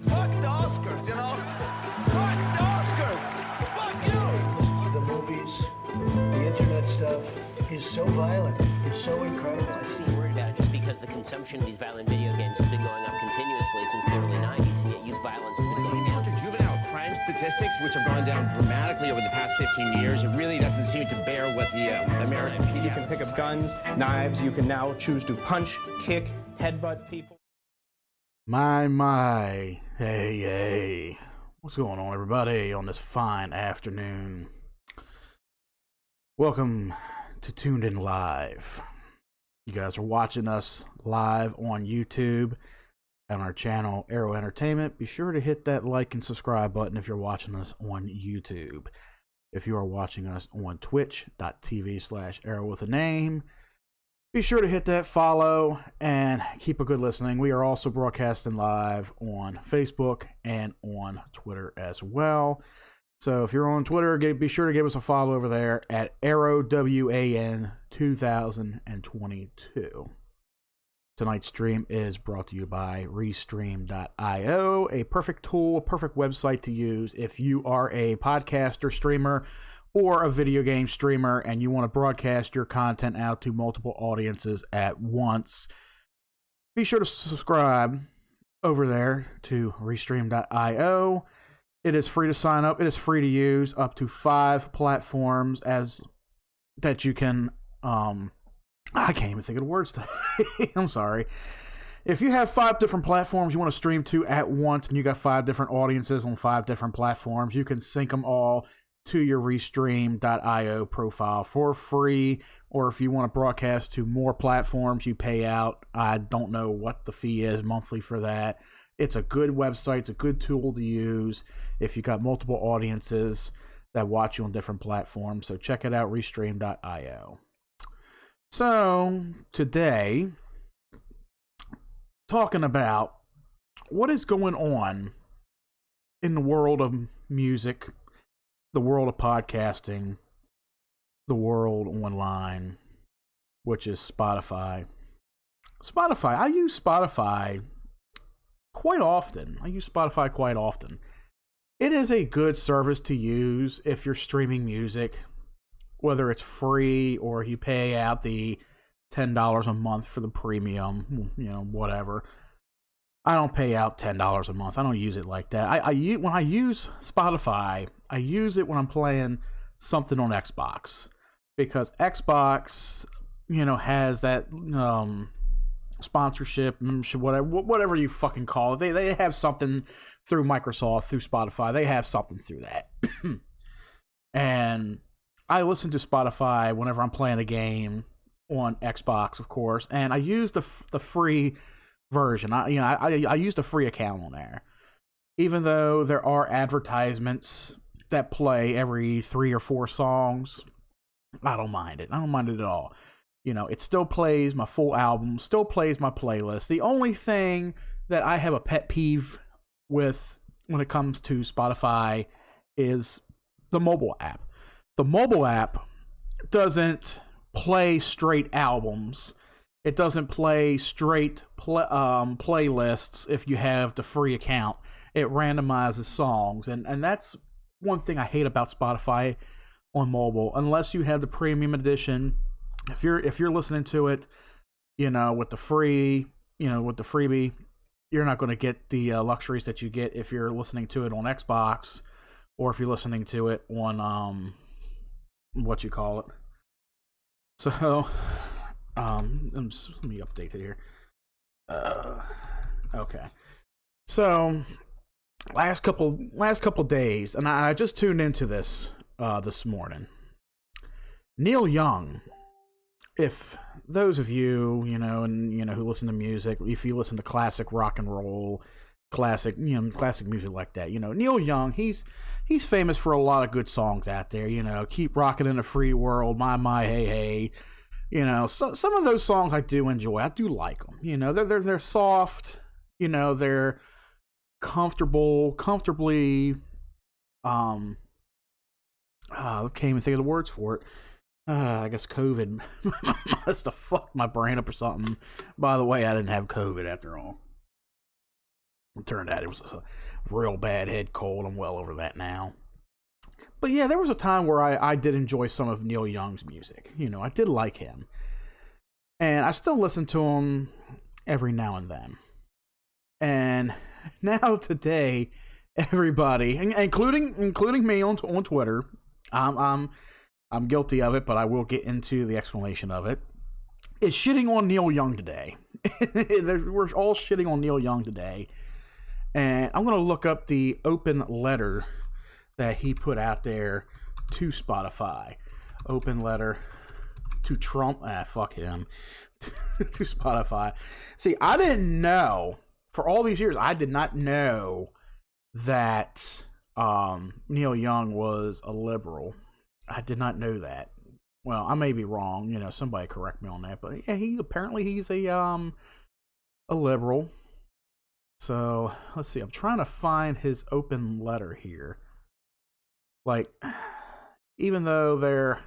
Fuck the Oscars, you know? Fuck the Oscars! Fuck you! The movies, the internet stuff is so violent. It's so incredible. I see you're worried about it just because the consumption of these violent video games has been going up continuously since the early 90s, and yet youth violence has been going down. Look at juvenile crime statistics, which have gone down dramatically over the past 15 years. It really doesn't seem to bear what the American pediatrics. You can pick up guns, knives. You can now choose to punch, kick, headbutt people. My. Hey. What's going on, everybody, on this fine afternoon? Welcome to Tuned In Live. You guys are watching us live on YouTube on our channel, Arrow Entertainment. Be sure to hit that like and subscribe button if you're watching us on YouTube. If you are watching us on twitch.tv/arrow with a name, be sure to hit that follow and keep a good listening. We are also broadcasting live on Facebook and on Twitter as well. So if you're on Twitter, be sure to give us a follow over there at ArrowWAN 2022. Tonight's stream is brought to you by Restream.io, a perfect tool, a perfect website to use if you are a podcaster, streamer, or a video game streamer and you want to broadcast your content out to multiple audiences at once. Be sure to subscribe over there to Restream.io. It is free to sign up. It is free to use, up to 5 platforms that you can. I can't even think of the words today. I'm sorry. If you have 5 different platforms you want to stream to at once, and you got 5 different audiences on 5 different platforms, you can sync them all to your Restream.io profile for free. Or if you want to broadcast to more platforms, you pay out. I don't know what the fee is monthly for that. It's a good website. It's a good tool to use if you got multiple audiences that watch you on different platforms. So check it out, Restream.io. So today, talking about what is going on in the world of music, the world of podcasting, the world online, which is Spotify. I use Spotify quite often. It is a good service to use if you're streaming music, whether it's free or you pay out the $10 a month for the premium, whatever. I don't pay out $10 a month. I don't use it like that. When I use Spotify, I use it when I'm playing something on Xbox, because Xbox, has that sponsorship, whatever you fucking call it. They have something through Microsoft, through Spotify. They have something through that. And I listen to Spotify whenever I'm playing a game on Xbox, of course, and I use the free version. I use the free account on there, even though there are advertisements that play every 3 or 4 songs. I don't mind it. I don't mind it at all. It still plays my full album, still plays my playlist. The only thing that I have a pet peeve with when it comes to Spotify is the mobile app. The mobile app doesn't play straight albums. It doesn't play straight playlists if you have the free account. It randomizes songs. And that's one thing I hate about Spotify on mobile. Unless you have the premium edition, if you're listening to it, with the free, with the freebie, you're not going to get the luxuries that you get if you're listening to it on Xbox, or if you're listening to it on So, let me update it here. Okay. So, last couple days, and I just tuned into this this morning. Neil Young. If those of you, who listen to music, if you listen to classic rock and roll, classic music like that, Neil Young, he's famous for a lot of good songs out there, Keep Rockin' in a Free World, My, Hey, Hey, so some of those songs I do enjoy. I do like them, they're soft, they're comfortably, I can't even think of the words for it. I guess COVID must have fucked my brain up or something. By the way, I didn't have COVID after all. It turned out it was a real bad head cold. I'm well over that now. But yeah, there was a time where I did enjoy some of Neil Young's music. You know, I did like him. And I still listen to him every now and then. And now today, everybody, including me on Twitter, I'm guilty of it, but I will get into the explanation of it, is shitting on Neil Young today. We're all shitting on Neil Young today. And I'm going to look up the open letter that he put out there to Spotify. Open letter to Trump. Fuck him. To Spotify. See, I didn't know, for all these years, I did not know that Neil Young was a liberal. I did not know that. Well, I may be wrong. You know, somebody correct me on that. But yeah, he's a liberal. So let's see. I'm trying to find his open letter here. Like, even though they're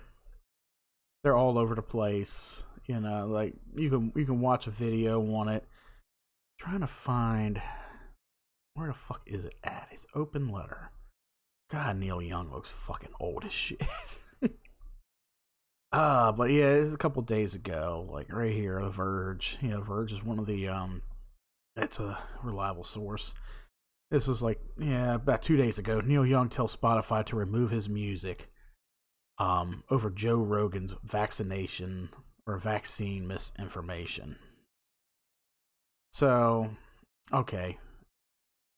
all over the place, you know, like you can watch a video on it. I'm trying to find, where the fuck is it at? His open letter. God, Neil Young looks fucking old as shit. But yeah, it's a couple days ago, like right here, The Verge. Yeah, Verge is one of the it's a reliable source. This was like, yeah, about 2 days ago. Neil Young tells Spotify to remove his music over Joe Rogan's vaccine misinformation. So, okay.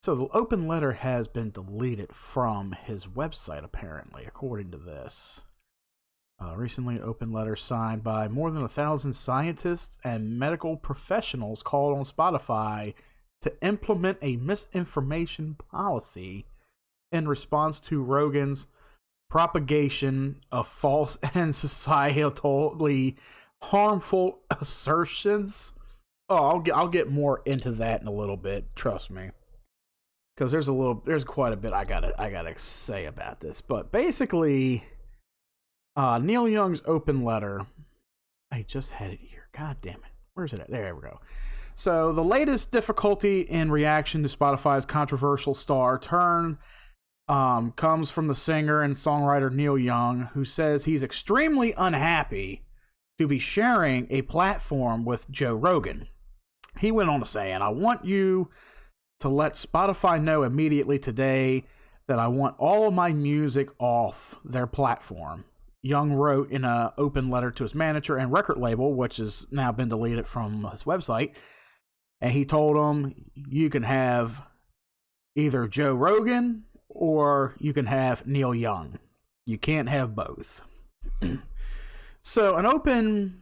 So the open letter has been deleted from his website, apparently, according to this. Recently, an open letter signed by more than 1,000 scientists and medical professionals called on Spotify to implement a misinformation policy in response to Rogan's propagation of false and societally harmful assertions. Oh, I'll get more into that in a little bit. Trust me, because there's quite a bit I gotta say about this. But basically, Neil Young's open letter. I just had it here. God damn it. Where's it at? There we go. So the latest difficulty in reaction to Spotify's controversial star turn comes from the singer and songwriter Neil Young, who says he's extremely unhappy to be sharing a platform with Joe Rogan. He went on to say, and I want you to let Spotify know immediately today that I want all of my music off their platform. Young wrote in an open letter to his manager and record label, which has now been deleted from his website. And he told him, you can have either Joe Rogan or you can have Neil Young. You can't have both. So an open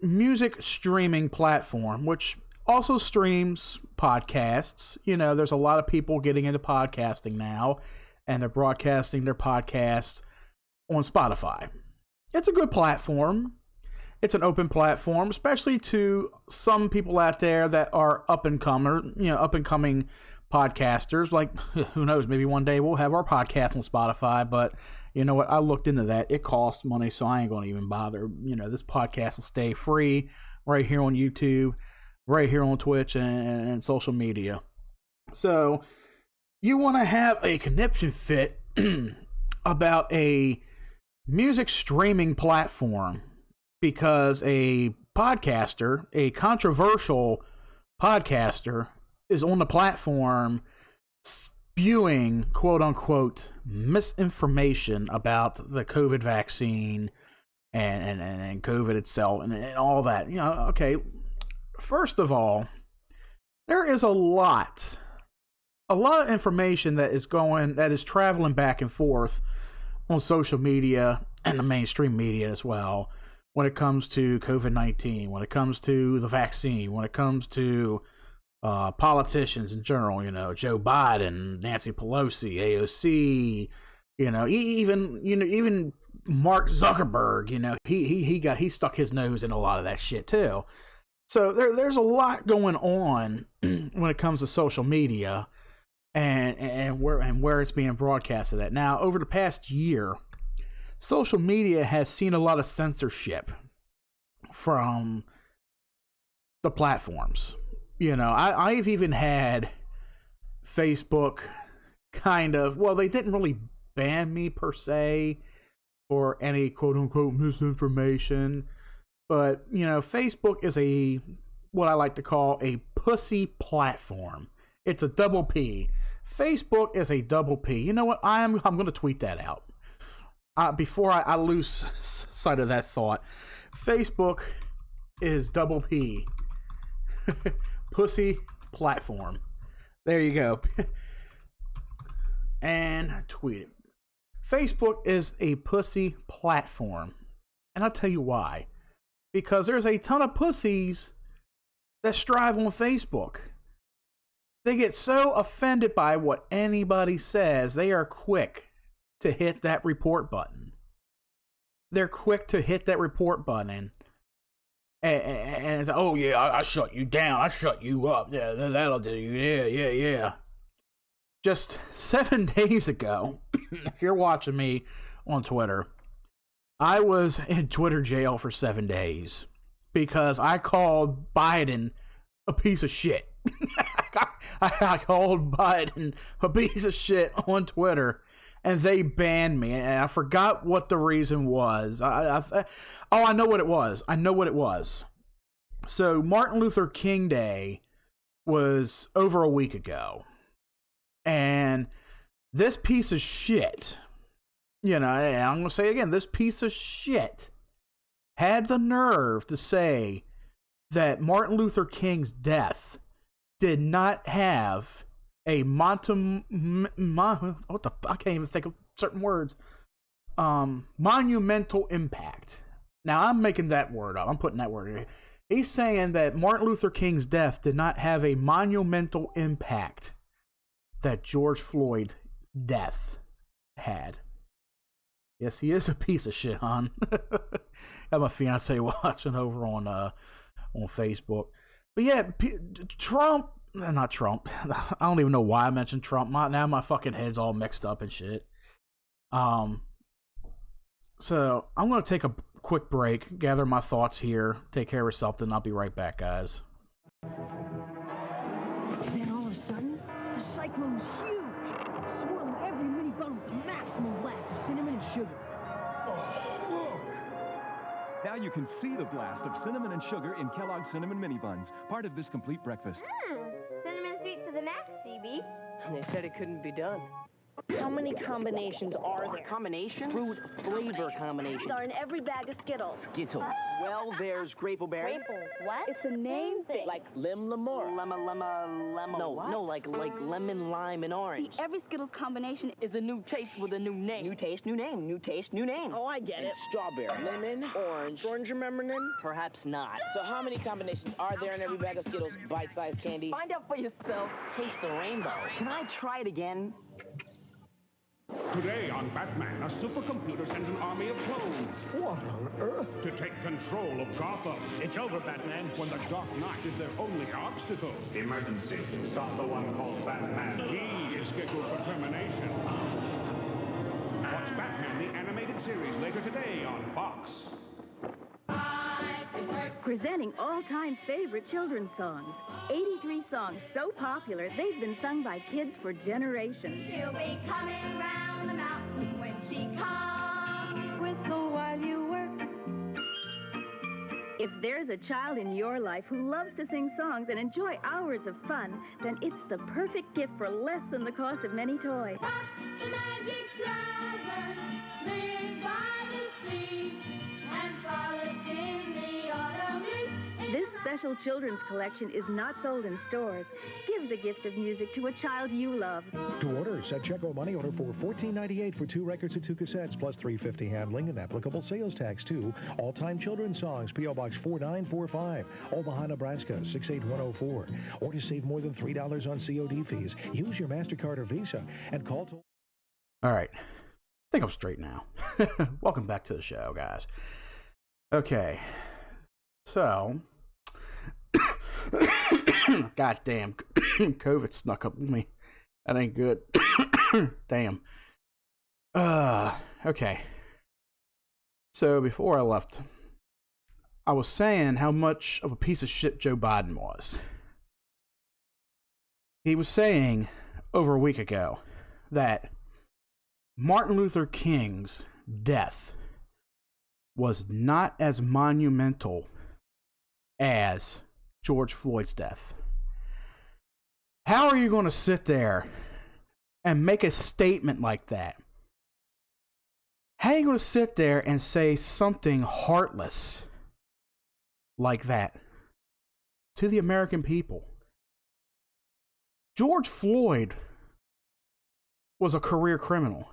music streaming platform, which also streams podcasts. You know, there's a lot of people getting into podcasting now, and they're broadcasting their podcasts on Spotify. It's a good platform. It's an open platform, especially to some people out there that are up and coming podcasters. Like, who knows, maybe one day we'll have our podcast on Spotify, but you know what? I looked into that. It costs money, so I ain't going to even bother. You know, this podcast will stay free right here on YouTube, right here on Twitch and social media. So you want to have a conniption fit about a music streaming platform because a podcaster, a controversial podcaster, is on the platform spewing quote unquote misinformation about the COVID vaccine and COVID itself and all that. You know, okay, first of all, there is a lot of information that is traveling back and forth on social media and the mainstream media as well when it comes to COVID-19, when it comes to the vaccine, when it comes to politicians in general, you know, Joe Biden, Nancy Pelosi, AOC, you know, even Mark Zuckerberg, you know, he stuck his nose in a lot of that shit too. So there's a lot going on when it comes to social media and where it's being broadcasted at. Now, over the past year, social media has seen a lot of censorship from the platforms. You know, I've even had Facebook kind of, well, they didn't really ban me per se for any quote unquote misinformation, but you know, Facebook is what I like to call a pussy platform. It's a double P. Facebook is a double P. You know what? I'm going to tweet that out. Before I lose sight of that thought, Facebook is double P. Pussy platform. There you go. And tweet it. Facebook is a pussy platform. And I'll tell you why. Because there's a ton of pussies that strive on Facebook. They get so offended by what anybody says, they are quick to hit that report button. They're quick to hit that report button. And it's, oh yeah, I shut you down. I shut you up. Yeah, that'll do you. Yeah. Just 7 days ago, if you're watching me on Twitter, I was in Twitter jail for 7 days because I called Biden a piece of shit. I called Biden a piece of shit on Twitter, and they banned me. And I forgot what the reason was. I know what it was. I know what it was. So Martin Luther King Day was over a week ago. And this piece of shit, you know, and I'm going to say again, this piece of shit had the nerve to say that Martin Luther King's death did not have a I can't even think of certain words. Monumental impact. Now I'm making that word up. I'm putting that word in. He's saying that Martin Luther King's death did not have a monumental impact that George Floyd's death had. Yes, he is a piece of shit, hon. Got my fiance watching over on Facebook. But yeah, not Trump. I don't even know why I mentioned Trump. Now my fucking head's all mixed up and shit. So I'm going to take a quick break, gather my thoughts here, take care of something. I'll be right back, guys. Then all of a sudden, the cyclone's huge, swirling every mini bun with the maximum blast of cinnamon and sugar. Now you can see the blast of cinnamon and sugar in Kellogg's Cinnamon Mini Buns, part of this complete breakfast. Cinnamon sweet to the max, CB. They said it couldn't be done. How many combinations are there? Combinations? Fruit flavor combinations. Are in every bag of Skittles. Skittles. Well, there's Grapeberry. What? It's a name thing. Like Lim Lamore. No, like lemon, lime, and orange. See, every Skittles combination is a new taste with a new name. New taste, new name. New taste, new name. Oh, I get it. Strawberry. Lemon, orange. Orange, remember them? Perhaps not. So how many combinations are there in every bag of Skittles? Bite-sized candy? Find out for yourself. Taste the rainbow. Can I try it again? Today on Batman, a supercomputer sends an army of clones. What on earth? To take control of Gotham. It's over, Batman, when the Dark Knight is their only obstacle. Emergency. Stop the one called Batman. He is scheduled for termination. Watch Batman, the animated series, later today on Fox. Presenting all-time favorite children's songs. 83 songs so popular, they've been sung by kids for generations. She'll be coming round the mountain when she comes. Whistle while you work. If there's a child in your life who loves to sing songs and enjoy hours of fun, then it's the perfect gift for less than the cost of many toys. Pop the magic dragon, live by the sea, and frolic in the autumn leaves. This special children's collection is not sold in stores. Give the gift of music to a child you love. To order, set check or money order for $14.98 for 2 records and 2 cassettes, plus $3.50 handling and applicable sales tax, too. All-time children's songs, P.O. Box 4945, Omaha, Nebraska, 68104. Or to save more than $3 on COD fees, use your MasterCard or Visa and call to... All right. I think I'm straight now. Welcome back to the show, guys. Okay. So... God damn, COVID snuck up with me. That ain't good. Damn. Okay. So before I left, I was saying how much of a piece of shit Joe Biden was. He was saying over a week ago that Martin Luther King's death was not as monumental as George Floyd's death. How are you going to sit there and make a statement like that? How are you going to sit there and say something heartless like that to the American people? George Floyd was a career criminal.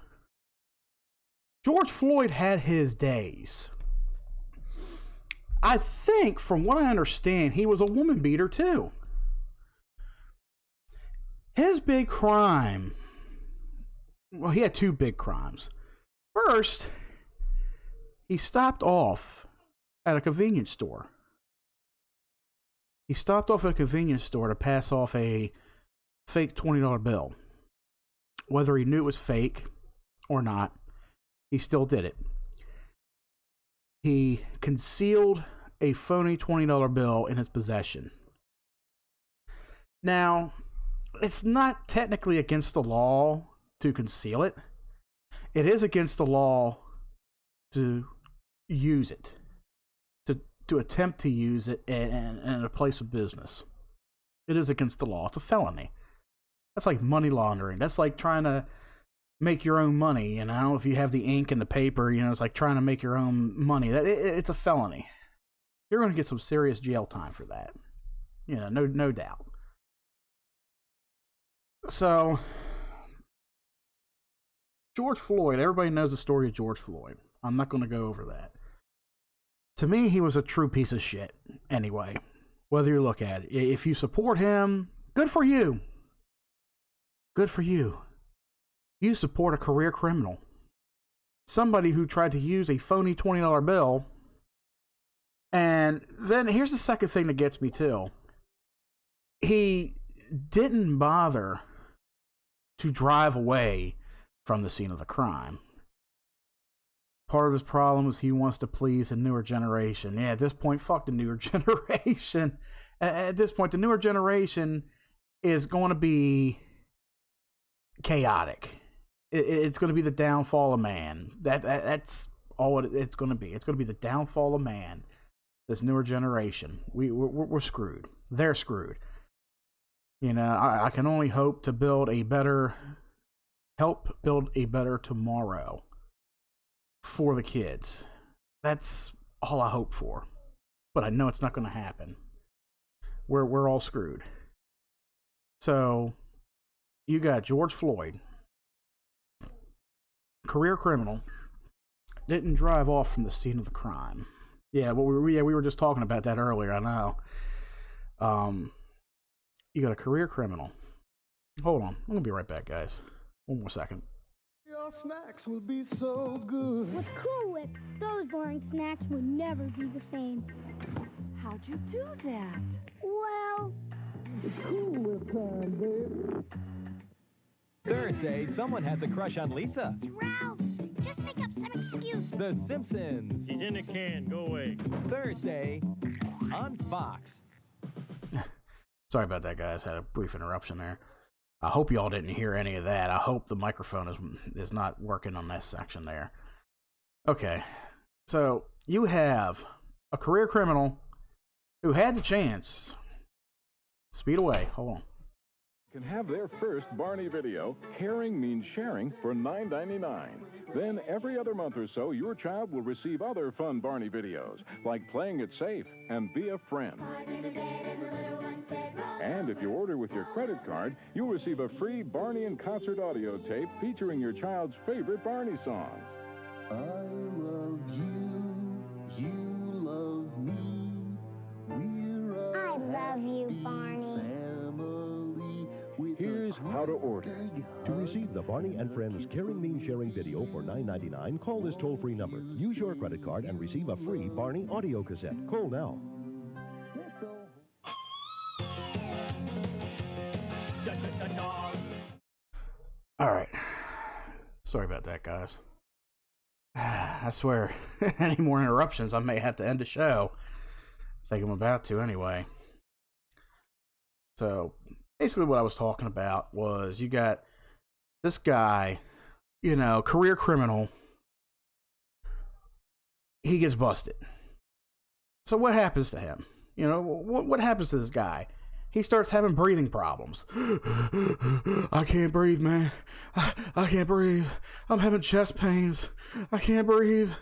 George Floyd had his days. I think, from what I understand, he was a woman beater too. His big crime, well, he had two big crimes. First, he stopped off at a convenience store. He stopped off at a convenience store to pass off a fake $20 bill. Whether he knew it was fake or not, he still did it. He concealed a phony $20 bill in his possession. Now, it's not technically against the law to conceal it. It is against the law to use it, to attempt to use it in a place of business. It is against the law. It's a felony. That's like money laundering. That's like trying to make your own money, you know? If you have the ink and the paper, you know, it's like trying to make your own money. It's a felony. You're going to get some serious jail time for that. You know, no doubt. So, George Floyd, everybody knows the story of George Floyd. I'm not going to go over that. To me, he was a true piece of shit anyway, whether you look at it. If you support him, good for you. Good for you. You support a career criminal. Somebody who tried to use a phony $20 bill. And then here's the second thing that gets me too. He didn't bother to drive away from the scene of the crime. Part of his problem is he wants to please the newer generation. Yeah, at this point, fuck the newer generation. At this point, the newer generation is going to be chaotic. It's going to be the downfall of man. That's all it's going to be. It's going to be the downfall of man. This newer generation. We're screwed. They're screwed. You know, I can only hope to help build a better tomorrow for the kids. That's all I hope for. But I know it's not going to happen. We're all screwed. So, you got George Floyd, career criminal, didn't drive off from the scene of the crime. Yeah, well, we were just talking about that earlier, I know. You got a career criminal. Hold on, I'm going to be right back, guys. One more second. Your snacks will be so good. With Cool Whip, those boring snacks would never be the same. How'd you do that? Well, it's Cool Whip time, baby. Thursday, someone has a crush on Lisa. it's Ralph. Just make up some excuse. The Simpsons. He's in the can. Go away. Thursday on Fox. Sorry about that, guys. Had a brief interruption there. I hope y'all didn't hear any of that. I hope the microphone is not working on that section there. Okay. So, you have a career criminal who had the chance. Speed away. Hold on. Can have their first Barney video, Caring Means Sharing, for $9.99. Then every other month or so, your child will receive other fun Barney videos, like Playing It Safe and Be a Friend. And if you order with your credit card, you'll receive a free Barney in Concert audio tape featuring your child's favorite Barney songs. I love you, you love me. I love you, Barney. Here's how to order. To receive the Barney and Friends Caring Means Sharing video for $9.99, call this toll-free number. Use your credit card and receive a free Barney audio cassette. Call now. All right. Sorry about that, guys. I swear, any more interruptions, I may have to end the show. I think I'm about to anyway. So, basically what I was talking about was you got this guy, you know, career criminal. He gets busted. So what happens to him? You know, what happens to this guy? He starts having breathing problems. I can't breathe, man. I can't breathe. I'm having chest pains. I can't breathe.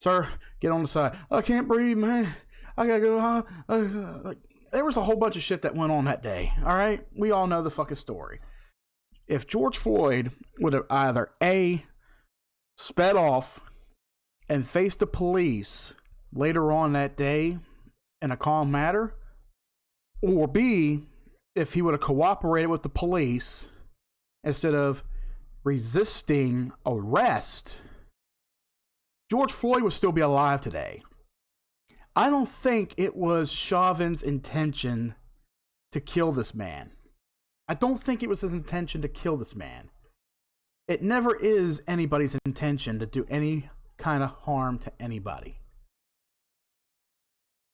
Sir, get on the side. I can't breathe, man. I gotta go. There was a whole bunch of shit that went on that day. All right? We all know the fucking story. If George Floyd would have either A, sped off and faced the police later on that day in a calm manner, or B, if he would have cooperated with the police instead of resisting arrest, George Floyd would still be alive today. I don't think it was Chauvin's intention to kill this man. I don't think it was his intention to kill this man. It never is anybody's intention to do any kind of harm to anybody.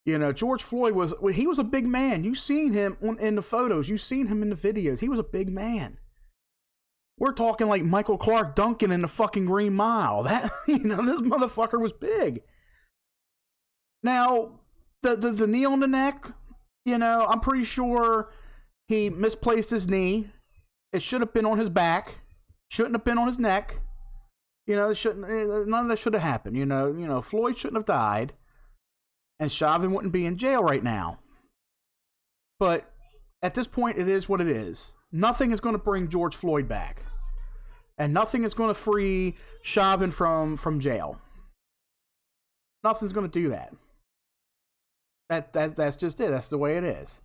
You know, George Floyd was a big man. You've seen him in the photos. You've seen him in the videos. He was a big man. We're talking like Michael Clark Duncan in the fucking Green Mile. That, you know, this motherfucker was big. Now, the knee on the neck, you know, I'm pretty sure he misplaced his knee. It should have been on his back. Shouldn't have been on his neck. You know, none of that should have happened. You know, Floyd shouldn't have died. And Chauvin wouldn't be in jail right now. But at this point, it is what it is. Nothing is going to bring George Floyd back. And nothing is going to free Chauvin from jail. Nothing's going to do that. That's just it. That's the way it is.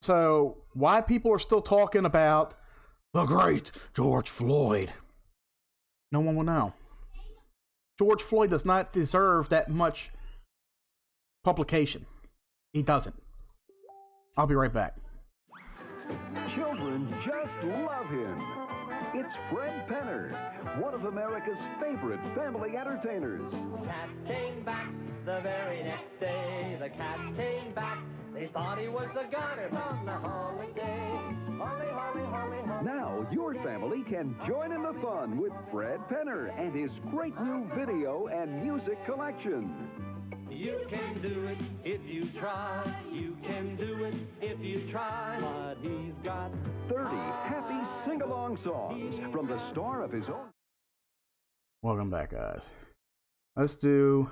So why people are still talking about the great George Floyd, no one will know. George Floyd does not deserve that much publication. He doesn't. I'll be right back. Children just love him. It's Fred Penner, one of America's favorite family entertainers. Cat came back the very next day. The cat came back. They thought he was the gunner from the holiday. Holly, holly, holly, holly. Now your family can join in the fun with Fred Penner and his great new video and music collection. You can do it if you try. You can do it if you try. But he's got 30 happy sing-along songs from the star of his own. Welcome back, guys. Let's do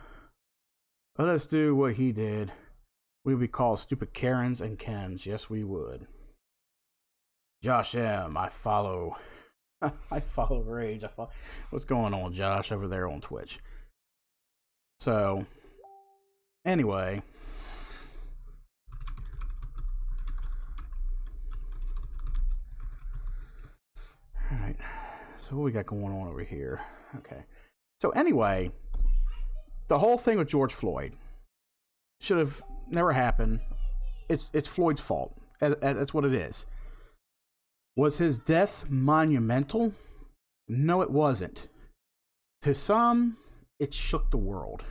what he did. We would be called stupid Karens and Kens. Yes, we would. Josh M. I follow Rage. What's going on, Josh, over there on Twitch? So, anyway. All right. So what we got going on over here? Okay. So anyway, the whole thing with George Floyd should have never happened. It's Floyd's fault. That's what it is. Was his death monumental? No, it wasn't. To some, it shook the world.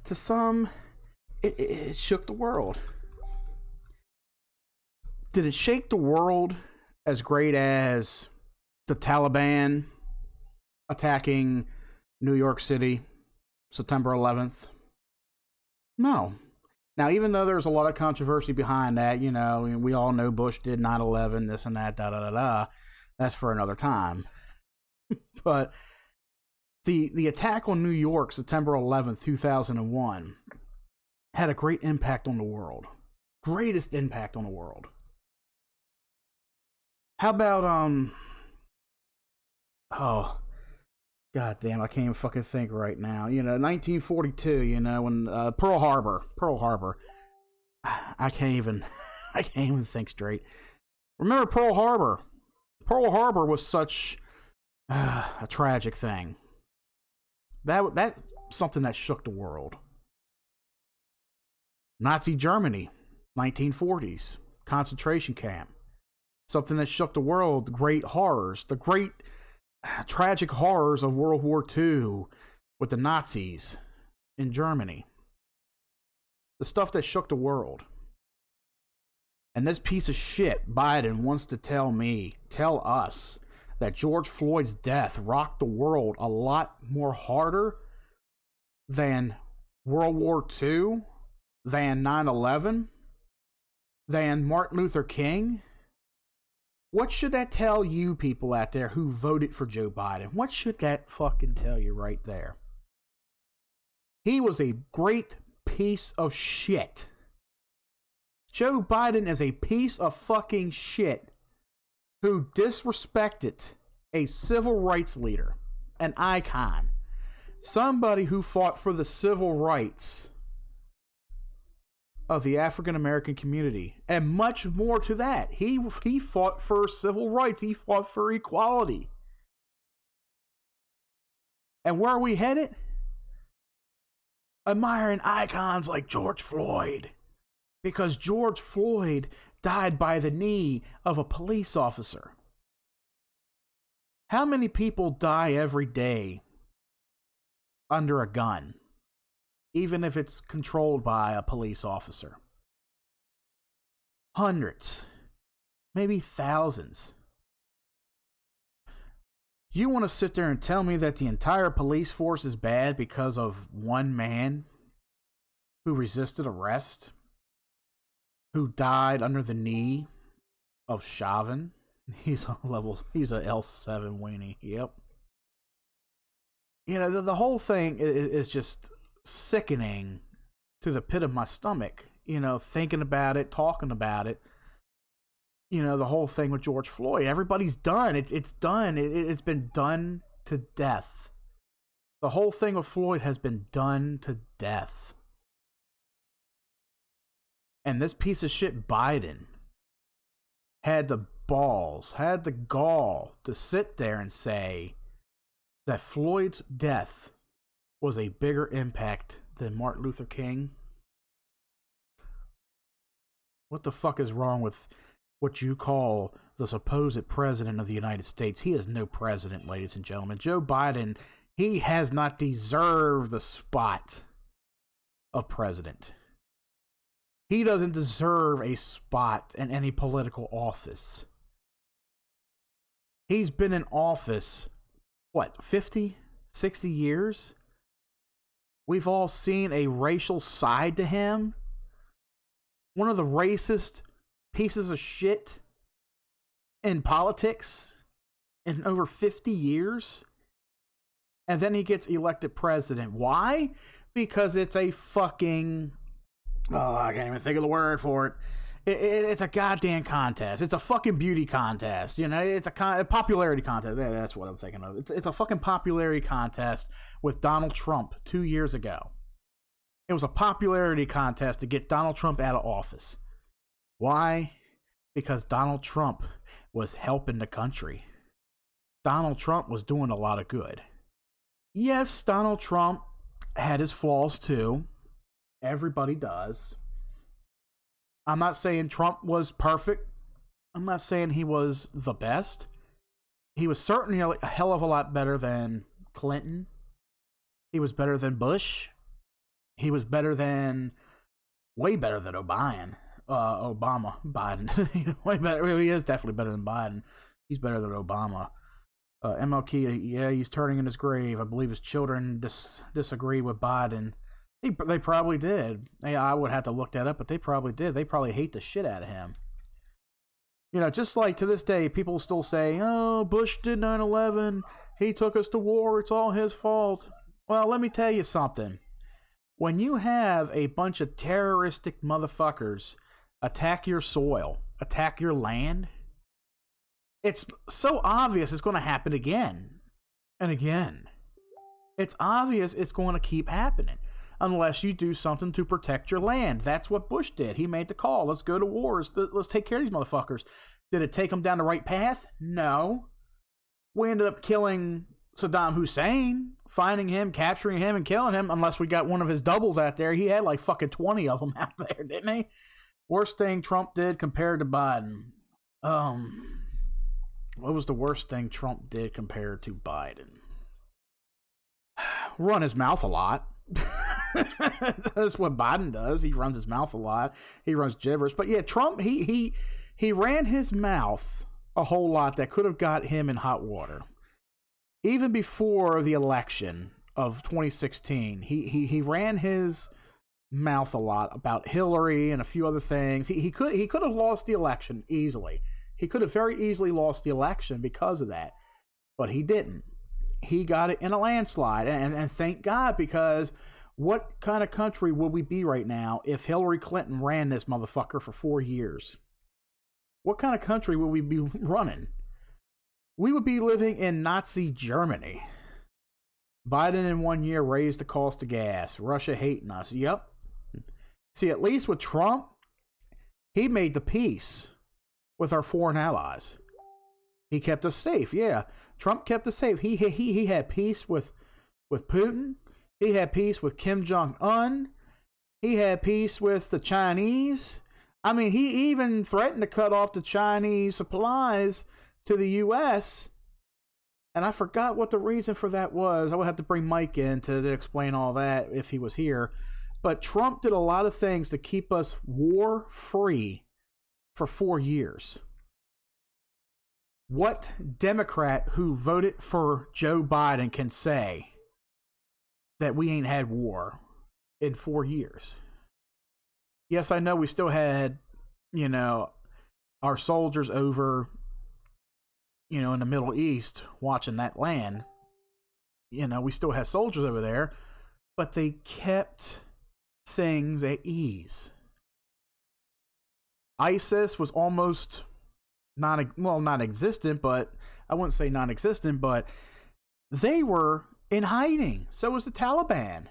To some, it shook the world. Did it shake the world as great as the Taliban attacking New York City, September 11th? No. Now, even though there's a lot of controversy behind that, you know, we all know Bush did 9/11, this and that, that's for another time. But the attack on New York, September 11th, 2001, had a great impact on the world. Greatest impact on the world. How about, oh, god damn, I can't even fucking think right now. You know, 1942, you know, when Pearl Harbor. I can't even think straight. Remember Pearl Harbor? Pearl Harbor was such a tragic thing. That's something that shook the world. Nazi Germany, 1940s, concentration camp. Something that shook the world, the great horrors, the great tragic horrors of World War II with the Nazis in Germany. The stuff that shook the world. And this piece of shit, Biden, wants to tell us, that George Floyd's death rocked the world a lot more harder than World War II, than 9/11, than Martin Luther King. What should that tell you people out there who voted for Joe Biden? What should that fucking tell you right there? He was a great piece of shit. Joe Biden is a piece of fucking shit who disrespected a civil rights leader, an icon, somebody who fought for the civil rights of the African American community, and much more to that. He fought for civil rights. He fought for equality. And where are we headed? Admiring icons like George Floyd. Because George Floyd died by the knee of a police officer. How many people die every day under a gun, even if it's controlled by a police officer? Hundreds, maybe thousands. You want to sit there and tell me that the entire police force is bad because of one man who resisted arrest? Who died under the knee of Chauvin? He's a L7 weenie. Yep. You know, the whole thing is just sickening to the pit of my stomach. You know, thinking about it, talking about it. You know, the whole thing with George Floyd. Everybody's done. It's done. It's been done to death. The whole thing with Floyd has been done to death. And this piece of shit Biden had the balls, had the gall to sit there and say that Floyd's death was a bigger impact than Martin Luther King. What the fuck is wrong with what you call the supposed president of the United States? He is no president, ladies and gentlemen. Joe Biden, he has not deserved the spot of president. He doesn't deserve a spot in any political office. He's been in office, what, 50, 60 years? We've all seen a racial side to him. One of the racist pieces of shit in politics in over 50 years. And then he gets elected president. Why? Because it's a fucking... Oh, I can't even think of the word for it. It's a goddamn contest. It's a fucking beauty contest. You know, it's a popularity contest. Yeah, that's what I'm thinking of. It's a fucking popularity contest with Donald Trump 2 years ago. It was a popularity contest to get Donald Trump out of office. Why? Because Donald Trump was helping the country. Donald Trump was doing a lot of good. Yes, Donald Trump had his flaws too. Everybody does. I'm not saying Trump was perfect. I'm not saying he was the best. He was certainly a hell of a lot better than Clinton. He was better than Bush. He was way better than Biden. Way better. He is definitely better than Biden. He's better than Obama. MLK, yeah, he's turning in his grave. I believe his children disagree with Biden. They probably did. I would have to look that up, but they probably did. They probably hate the shit out of him. You know, just like to this day, people still say, oh, Bush did 9/11. He took us to war. It's all his fault. Well, let me tell you something. When you have a bunch of terroristic motherfuckers attack your soil, attack your land, it's so obvious it's going to happen again and again. It's obvious it's going to keep happening. Unless you do something to protect your land. That's what Bush did. He made the call. Let's go to war. Let's take care of these motherfuckers. Did it take them down the right path? No. We ended up killing Saddam Hussein, finding him, capturing him, and killing him, unless we got one of his doubles out there. He had like fucking 20 of them out there, didn't he? Worst thing Trump did compared to Biden. What was the worst thing Trump did compared to Biden? Run his mouth a lot. That's what Biden does. He runs his mouth a lot. He runs gibberish. But yeah, Trump, he ran his mouth a whole lot that could have got him in hot water. Even before the election of 2016, he ran his mouth a lot about Hillary and a few other things. He could have lost the election easily. He could have very easily lost the election because of that. But he didn't. He got it in a landslide, and thank God, because what kind of country would we be right now if Hillary Clinton ran this motherfucker for 4 years? What kind of country would we be running? We would be living in Nazi Germany. Biden in 1 year raised the cost of gas. Russia hating us. Yep. See, at least with Trump, he made the peace with our foreign allies. He kept us safe. Yeah. Trump kept us safe. He had peace with Putin. He had peace with Kim Jong-un. He had peace with the Chinese. I mean, he even threatened to cut off the Chinese supplies to the U.S. And I forgot what the reason for that was. I would have to bring Mike in to explain all that if he was here. But Trump did a lot of things to keep us war-free for 4 years. What Democrat who voted for Joe Biden can say that we ain't had war in 4 years? Yes, I know we still had, our soldiers over, in the Middle East watching that land. We still had soldiers over there, but they kept things at ease. ISIS was almost non-existent, but I wouldn't say non-existent, but they were in hiding. So was the Taliban.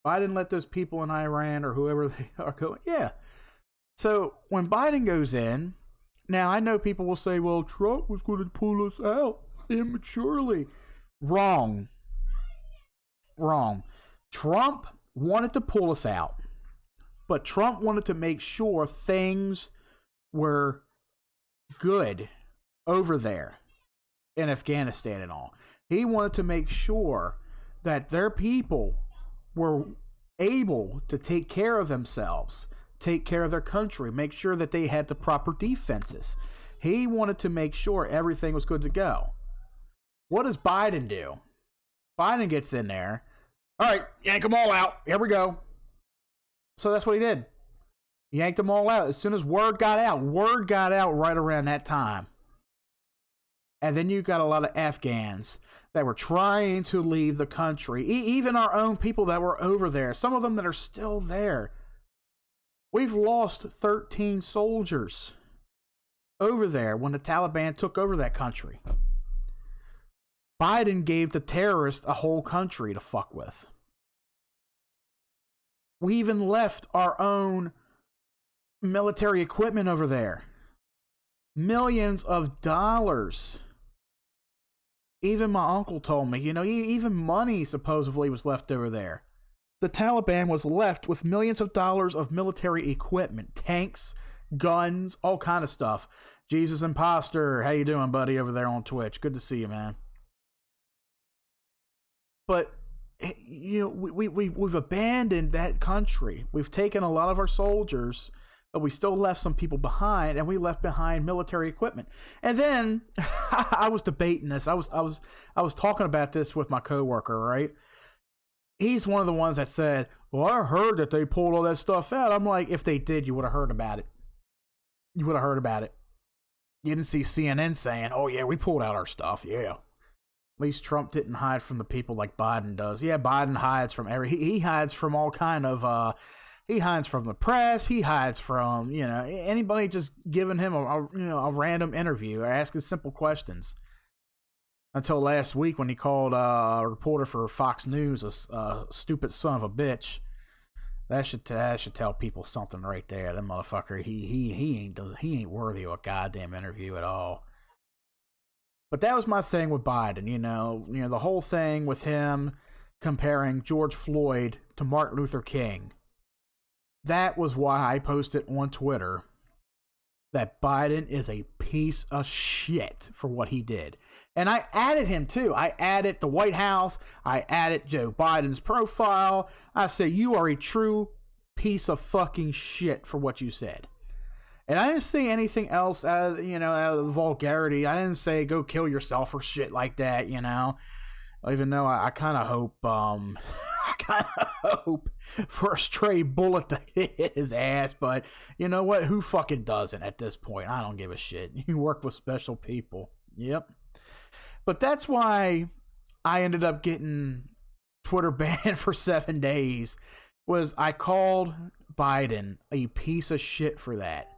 Biden let those people in Iran or whoever they are go. Yeah. So when Biden goes in, now I know people will say, well, Trump was going to pull us out immaturely. Wrong. Trump wanted to pull us out, but Trump wanted to make sure things were good over there in Afghanistan and all. He wanted to make sure that their people were able to take care of themselves, take care of their country, make sure that they had the proper defenses. He wanted to make sure everything was good to go. What does Biden do? Biden gets in there. All right, yank them all out. Here we go. So that's what he did. He yanked them all out as soon as word got out. Word got out right around that time. And then you got a lot of Afghans that were trying to leave the country. Even our own people that were over there. Some of them that are still there. We've lost 13 soldiers over there when the Taliban took over that country. Biden gave the terrorists a whole country to fuck with. We even left our own military equipment over there. Millions of dollars. Even my uncle told me, even money supposedly was left over there. The Taliban was left with millions of dollars of military equipment, tanks, guns, all kind of stuff. Jesus Imposter, how you doing, buddy, over there on Twitch? Good to see you, man. But we've abandoned that country. We've taken a lot of our soldiers, but we still left some people behind, and we left behind military equipment. And then I was debating this. I was talking about this with my coworker, right? He's one of the ones that said, well, I heard that they pulled all that stuff out. I'm like, if they did, you would have heard about it. You would have heard about it. You didn't see CNN saying, oh, yeah, we pulled out our stuff. Yeah. At least Trump didn't hide from the people like Biden does. Yeah, Biden hides from he hides from all kind of, he hides from the press. He hides from, anybody just giving him a random interview or asking simple questions. Until last week when he called a reporter for Fox News a stupid son of a bitch. That should tell people something right there. That motherfucker, he ain't worthy of a goddamn interview at all. But that was my thing with Biden, the whole thing with him comparing George Floyd to Martin Luther King. That was why I posted on Twitter that Biden is a piece of shit for what he did. And I added him too. I added the White House. I added Joe Biden's profile. I said, you are a true piece of fucking shit for what you said. And I didn't say anything else out of the vulgarity. I didn't say go kill yourself or shit like that, Even though I kind of hope, for a stray bullet to hit his ass. But you know what? Who fucking doesn't at this point? I don't give a shit. You work with special people. Yep. But that's why I ended up getting Twitter banned for 7 days. Was I called Biden a piece of shit for that.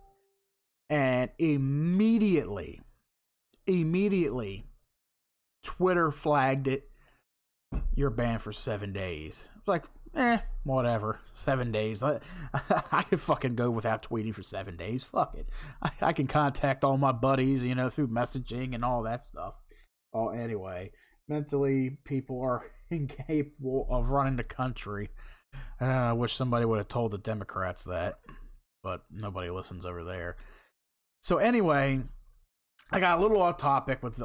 And immediately, Twitter flagged it. You're banned for 7 days. Like, whatever. 7 days. I could fucking go without tweeting for 7 days. Fuck it. I can contact all my buddies, through messaging and all that stuff. Oh, anyway, mentally, people are incapable of running the country. I wish somebody would have told the Democrats that, but nobody listens over there. So anyway, I got a little off topic with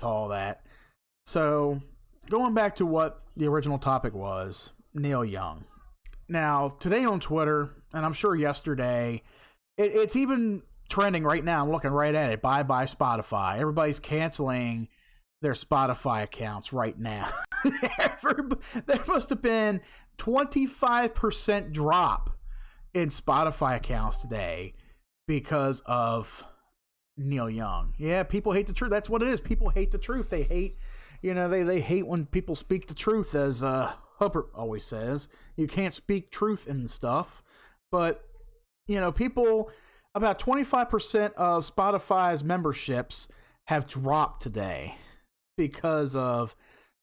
all that. So going back to what the original topic was, Neil Young. Now today on Twitter, and I'm sure yesterday, it's even trending right now. I'm looking right at it. Bye Spotify. Everybody's canceling their Spotify accounts right now. There must have been 25% drop in Spotify accounts today because of Neil Young. Yeah, people hate the truth. That's what it is. People hate the truth. They hate, they hate when people speak the truth, as Hubbard always says. You can't speak truth in stuff. But, people, about 25% of Spotify's memberships have dropped today because of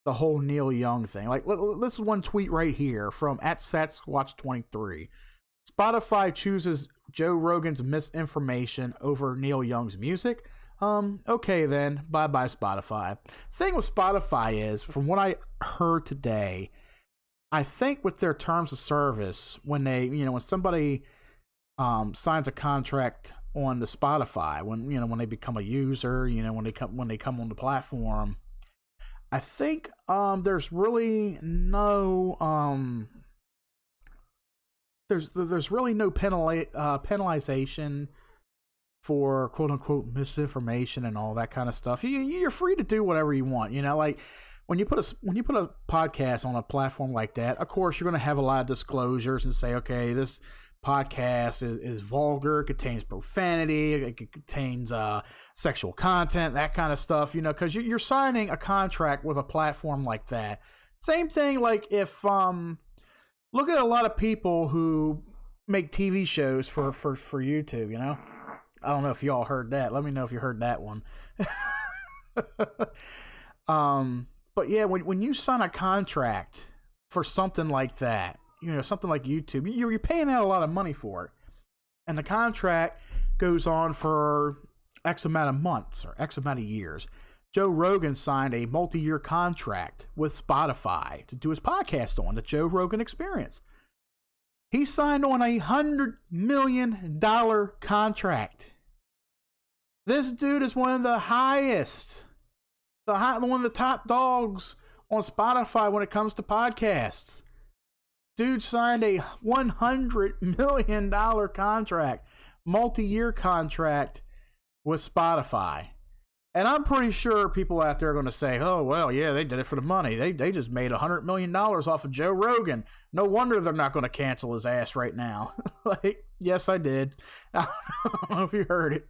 the whole Neil Young thing. Like, this is one tweet right here from @Satsquatch23. Spotify chooses Joe Rogan's misinformation over Neil Young's music. Okay then, bye Spotify. Thing with Spotify is, from what I heard today, I think with their terms of service, when they, when somebody signs a contract on the Spotify, when they become a user, when they come on the platform, I think there's really no there's really no penalization for quote unquote misinformation and all that kind of stuff. You're free to do whatever you want. Like when you put a podcast on a platform like that, of course you're going to have a lot of disclosures and say, okay, this podcast is vulgar, it contains profanity, it contains sexual content, that kind of stuff, because you're signing a contract with a platform like that. Same thing, like if look at a lot of people who make TV shows for YouTube, I don't know if y'all heard that. Let me know if you heard that one. But yeah, when you sign a contract for something like that, something like YouTube, you're paying out a lot of money for it. And the contract goes on for X amount of months or X amount of years. Joe Rogan signed a multi-year contract with Spotify to do his podcast on, the Joe Rogan Experience. He signed on a $100 million contract. This dude is one of the highest, one of the top dogs on Spotify when it comes to podcasts. Dude signed a $100 million contract, multi-year contract with Spotify. And I'm pretty sure people out there are going to say, oh, well, yeah, they did it for the money. They just made $100 million off of Joe Rogan. No wonder they're not going to cancel his ass right now. Like, yes, I did. I don't know if you heard it.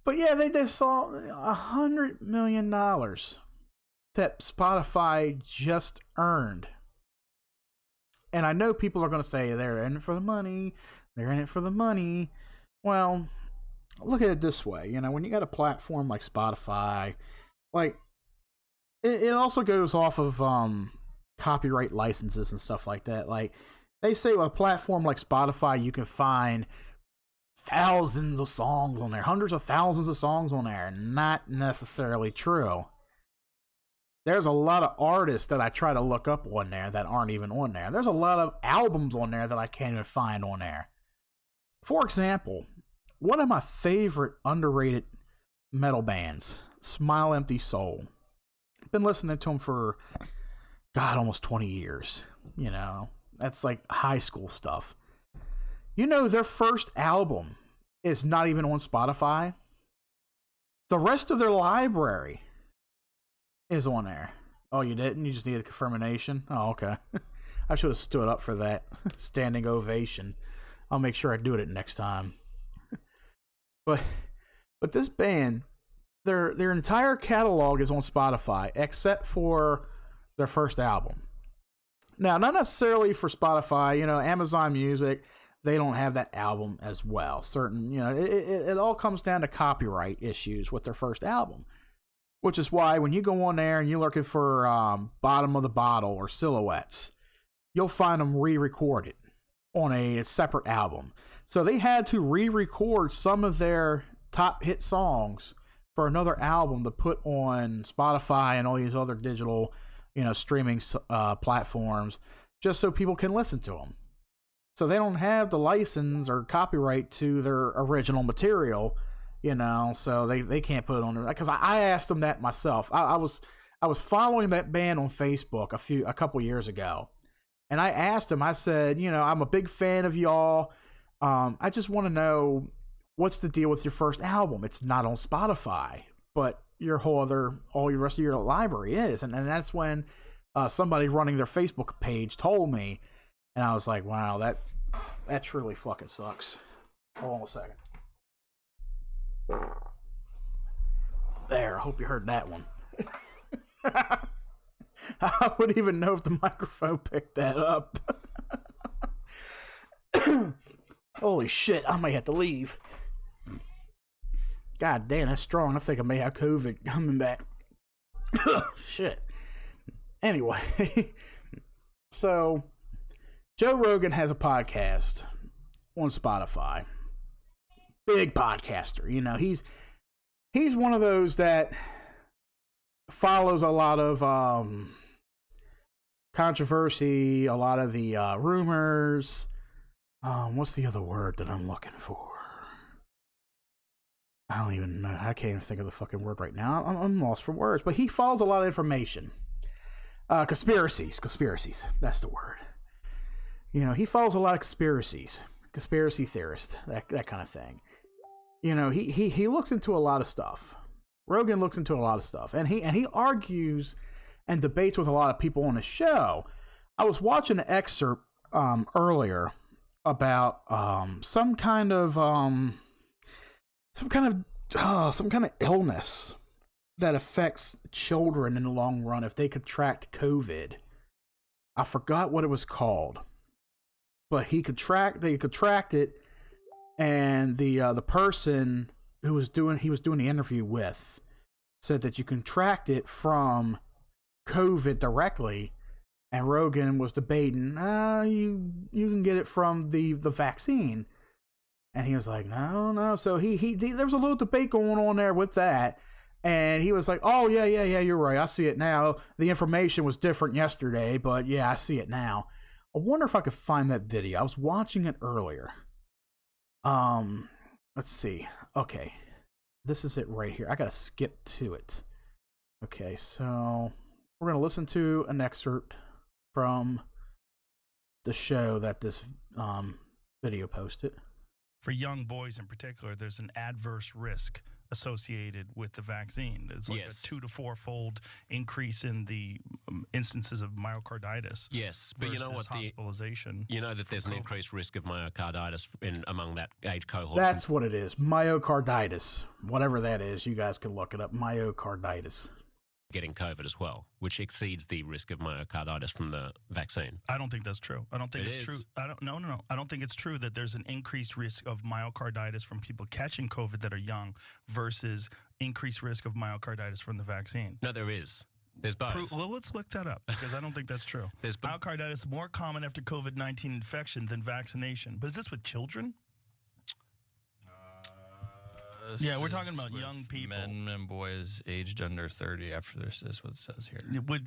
But yeah, they just saw $100 million that Spotify just earned. And I know people are going to say they're in it for the money. They're in it for the money. Well, look at it this way. When you got a platform like Spotify, like it also goes off of copyright licenses and stuff like that. Like they say with a platform like Spotify, you can find thousands of songs on there, hundreds of thousands of songs on there. Not necessarily true. There's a lot of artists that I try to look up on there that aren't even on there. There's a lot of albums on there that I can't even find on there. For example, one of my favorite underrated metal bands, Smile Empty Soul. I've been listening to them for, God, almost 20 years. You know, that's like high school stuff. You know, their first album is not even on Spotify. The rest of their library is on there. Oh, you didn't? You just needed confirmation? Oh, okay. I should have stood up for that. Standing ovation. I'll make sure I do it next time. But this band, their entire catalog is on Spotify except for their first album. Now, not necessarily for Spotify, you know, Amazon Music, they don't have that album as well. Certain, you know, it all comes down to copyright issues with their first album, which is why when you go on there and you're looking for Bottom of the Bottle or Silhouettes, you'll find them re-recorded on a separate album. So they had to re-record some of their top hit songs for another album to put on Spotify and all these other digital, you know, streaming platforms, just so people can listen to them. So they don't have the license or copyright to their original material, you know, so they can't put it on there. Because I asked them that myself. I was following that band on Facebook a couple years ago, and I asked them. I said, you know, I'm a big fan of y'all. I just want to know what's the deal with your first album. It's not on Spotify, but all your rest of your library is, and that's when somebody running their Facebook page told me. And I was like, wow, that truly fucking sucks. Hold on a second. There, I hope you heard that one. I wouldn't even know if the microphone picked that up. Holy shit, I may have to leave. God damn, that's strong. I think I may have COVID coming back. Shit. Anyway, so Joe Rogan has a podcast on Spotify. Big podcaster. You know, he's one of those that follows a lot of controversy, a lot of the rumors. What's the other word that I'm looking for? I don't even know. I can't even think of the fucking word right now. I'm lost for words. But he follows a lot of information. Conspiracies. That's the word. You know, he follows a lot of conspiracies. Conspiracy theorist. That kind of thing. You know, he looks into a lot of stuff. Rogan looks into a lot of stuff. And he argues and debates with a lot of people on the show. I was watching an excerpt earlier about some kind of illness that affects children in the long run if they contract COVID. I forgot what it was called, but they contract it, and the person he was doing the interview with said that you contract it from COVID directly. And Rogan was debating, you can get it from the vaccine. And he was like, no. So he there was a little debate going on there with that. And he was like, oh, yeah, you're right. I see it now. The information was different yesterday, but yeah, I see it now. I wonder if I could find that video. I was watching it earlier. Let's see. Okay. This is it right here. I got to skip to it. Okay, so we're going to listen to an excerpt from the show that this video posted. For young boys in particular, there's an adverse risk associated with the vaccine. It's like a 2 to 4-fold increase in the instances of myocarditis. Yes, but you know what? Hospitalization. You know that there's an increased risk of myocarditis among that age cohort. That's what it is. Myocarditis. Whatever that is, you guys can look it up. Myocarditis. Getting COVID as well, which exceeds the risk of myocarditis from the vaccine. I don't think that's true. I don't think it's true. No. I don't think it's true that there's an increased risk of myocarditis from people catching COVID that are young versus increased risk of myocarditis from the vaccine. No, there is. There's both. Well, let's look that up because I don't think that's true. Myocarditis is more common after COVID-19 infection than vaccination. But is this with children? Yeah, we're talking about young people. Men and boys aged under 30 after this is what it says here.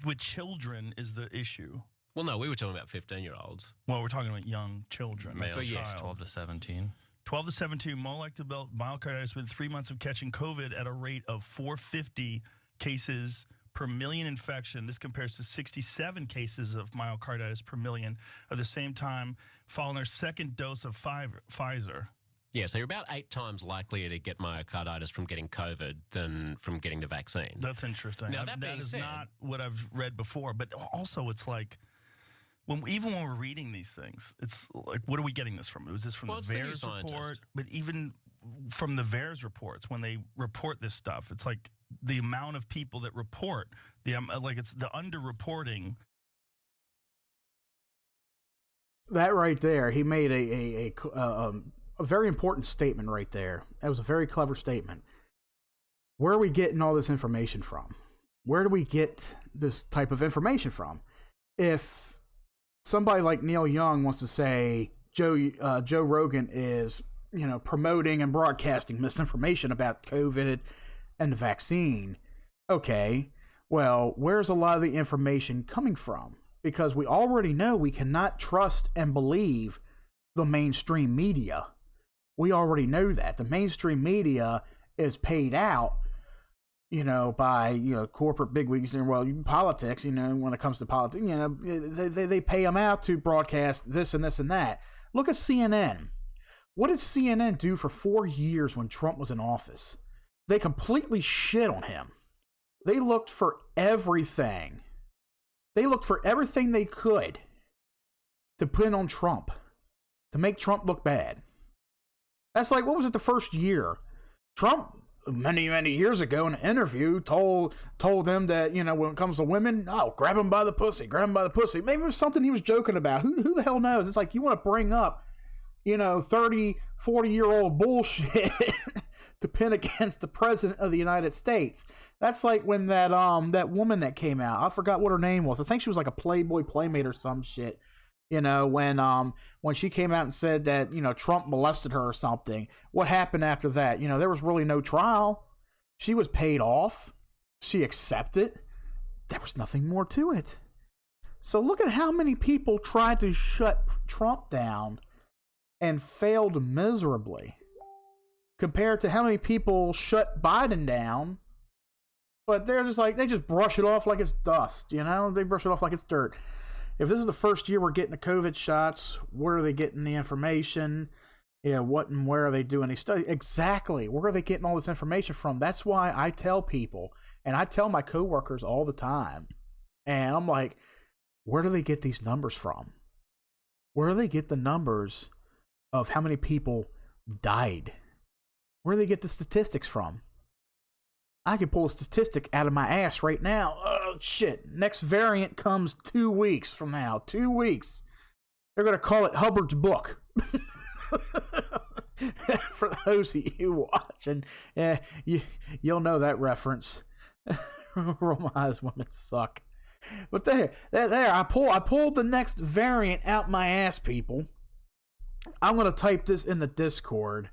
With children is the issue. Well, no, we were talking about 15-year-olds. Well, we're talking about young children. Male child, 12 to 17. 12 to 17 developed myocarditis within 3 months of catching COVID at a rate of 450 cases per million infection. This compares to 67 cases of myocarditis per million at the same time following their second dose of Pfizer. Yeah, so you're about 8 times likelier to get myocarditis from getting COVID than from getting the vaccine. That's interesting. Now, that is not what I've read before, but also it's like, even when we're reading these things, it's like, what are we getting this from? Was this from the VAERS report? But even from the VAERS reports, when they report this stuff, it's like the amount of people that report, it's the underreporting. That right there, he made a very important statement right there. That was a very clever statement. Where are we getting all this information from? Where do we get this type of information from? If somebody like Neil Young wants to say Joe Rogan is, promoting and broadcasting misinformation about COVID and the vaccine, okay, well, where's a lot of the information coming from? Because we already know we cannot trust and believe the mainstream media. We already know that. The mainstream media is paid out, by, corporate bigwigs and, politics, when it comes to politics, they pay them out to broadcast this and this and that. Look at CNN. What did CNN do for 4 years when Trump was in office? They completely shit on him. They looked for everything. They looked for everything they could to put on Trump, to make Trump look bad. That's like, what was it the first year? Trump, many years ago in an interview, told them that, when it comes to women, grab them by the pussy. Maybe it was something he was joking about. Who the hell knows? It's like, you want to bring up, 30, 40-year-old bullshit to pin against the president of the United States. That's like when that woman that came out, I forgot what her name was. I think she was like a Playboy Playmate or some shit. When she came out and said that, Trump molested her or something. What happened after that? There was really no trial. She was paid off. She accepted. There was nothing more to it. So look at how many people tried to shut Trump down and failed miserably, compared to how many people shut Biden down, but they're just like, they just brush it off like it's dust, They brush it off like it's dirt. If this is the first year we're getting the COVID shots, where are they getting the information? What and where are they doing these studies? Exactly. Where are they getting all this information from? That's why I tell people, and I tell my coworkers all the time, and I'm like, where do they get these numbers from? Where do they get the numbers of how many people died? Where do they get the statistics from? I can pull a statistic out of my ass right now. Oh, shit. Next variant comes 2 weeks from now. 2 weeks. They're going to call it Hubbard's book. For those of you watching, you'll know that reference. Roll my eyes, women suck. But there. I pulled the next variant out my ass, people. I'm going to type this in the Discord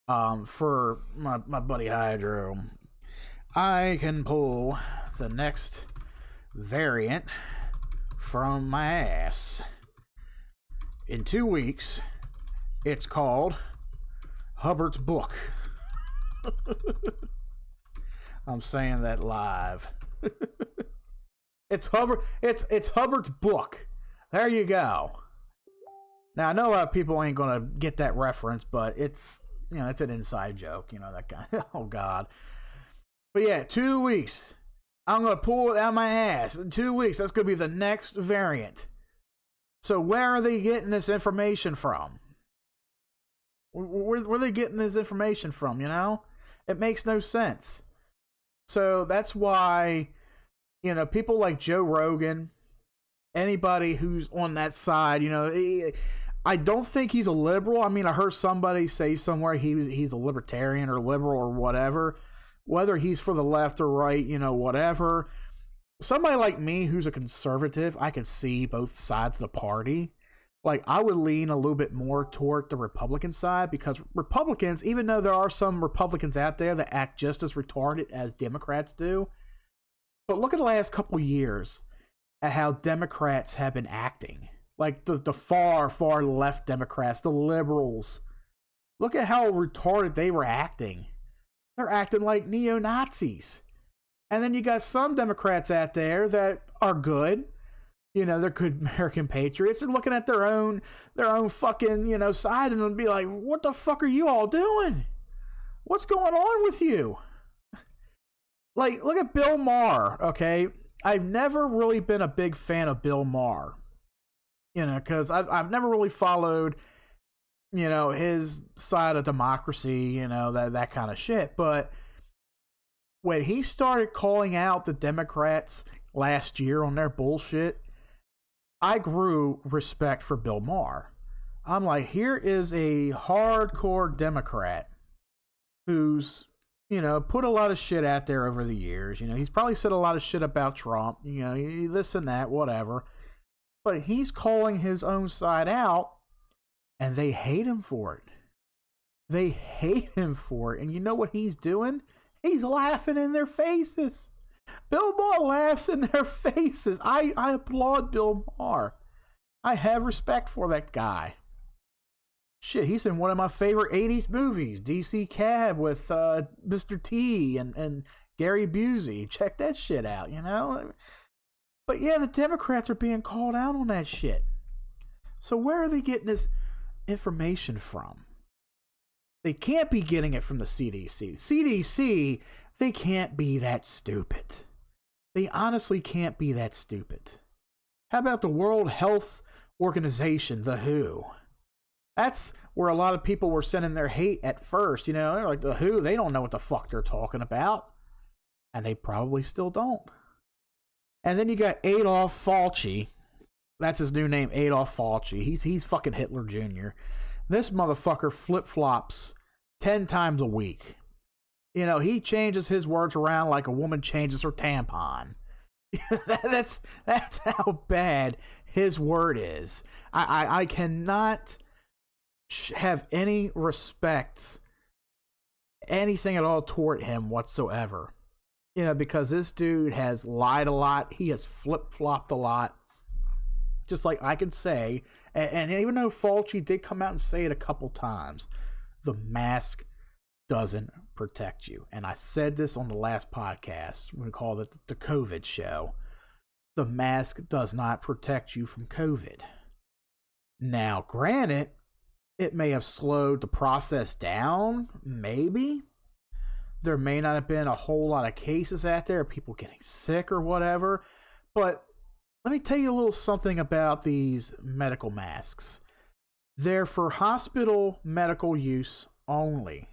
for my buddy Hydro. I can pull the next variant from my ass. In 2 weeks, it's called Hubbard's book. I'm saying that live. It's Hubbard's book. There you go. Now, I know a lot of people ain't going to get that reference, but it's an inside joke, that guy. Oh, God. But yeah, 2 weeks. I'm going to pull it out my ass. In 2 weeks, that's going to be the next variant. So where are they getting this information from? Where are they getting this information from, It makes no sense. So that's why, people like Joe Rogan, anybody who's on that side, I don't think he's a liberal. I mean, I heard somebody say somewhere he's a libertarian or liberal or whatever. Whether he's for the left or right, whatever. Somebody like me who's a conservative, I can see both sides of the party. Like, I would lean a little bit more toward the Republican side, because Republicans, even though there are some Republicans out there that act just as retarded as Democrats do, but look at the last couple years at how Democrats have been acting. Like the far, far left Democrats, the liberals, Look at how retarded they were acting. They're acting like neo-Nazis. And then you got some Democrats out there that are good. You know, they're good American patriots. They're looking at their own fucking, you know, side and be like, what the fuck are you all doing? What's going on with you? Like, look at Bill Maher, okay? I've never really been a big fan of Bill Maher. You know, because I've never really followed, you know, his side of democracy, you know, that kind of shit. But when he started calling out the Democrats last year on their bullshit, I grew respect for Bill Maher. I'm like, here is a hardcore Democrat who's, you know, put a lot of shit out there over the years. You know, he's probably said a lot of shit about Trump, you know, this and that, whatever. But he's calling his own side out, and they hate him for it. They hate him for it. And you know what he's doing? He's laughing in their faces. Bill Maher laughs in their faces. I applaud Bill Maher. I have respect for that guy. Shit, he's in one of my favorite 80s movies, DC Cab with Mr. T and Gary Busey. Check that shit out, you know? But yeah, the Democrats are being called out on that shit. So where are they getting this information from? They can't be getting it from the CDC. CDC, they can't be that stupid. They honestly can't be that stupid. How about the World Health Organization, the WHO? That's where a lot of people were sending their hate at first. You know, they're like, the WHO, they don't know what the fuck they're talking about. And they probably still don't. And then you got Adolf Fauci. That's his new name, Adolf Fauci. He's fucking Hitler Jr. This motherfucker flip-flops 10 times a week. You know, he changes his words around like a woman changes her tampon. that's how bad his word is. I cannot have any respect, anything at all toward him whatsoever. You know, because this dude has lied a lot. He has flip-flopped a lot. Just like I can say, and even though Fauci did come out and say it a couple times, the mask doesn't protect you. And I said this on the last podcast, we call it the COVID show. The mask does not protect you from COVID. Now, granted, it may have slowed the process down, maybe. There may not have been a whole lot of cases out there, people getting sick or whatever, but let me tell you a little something about these medical masks. They're for hospital medical use only.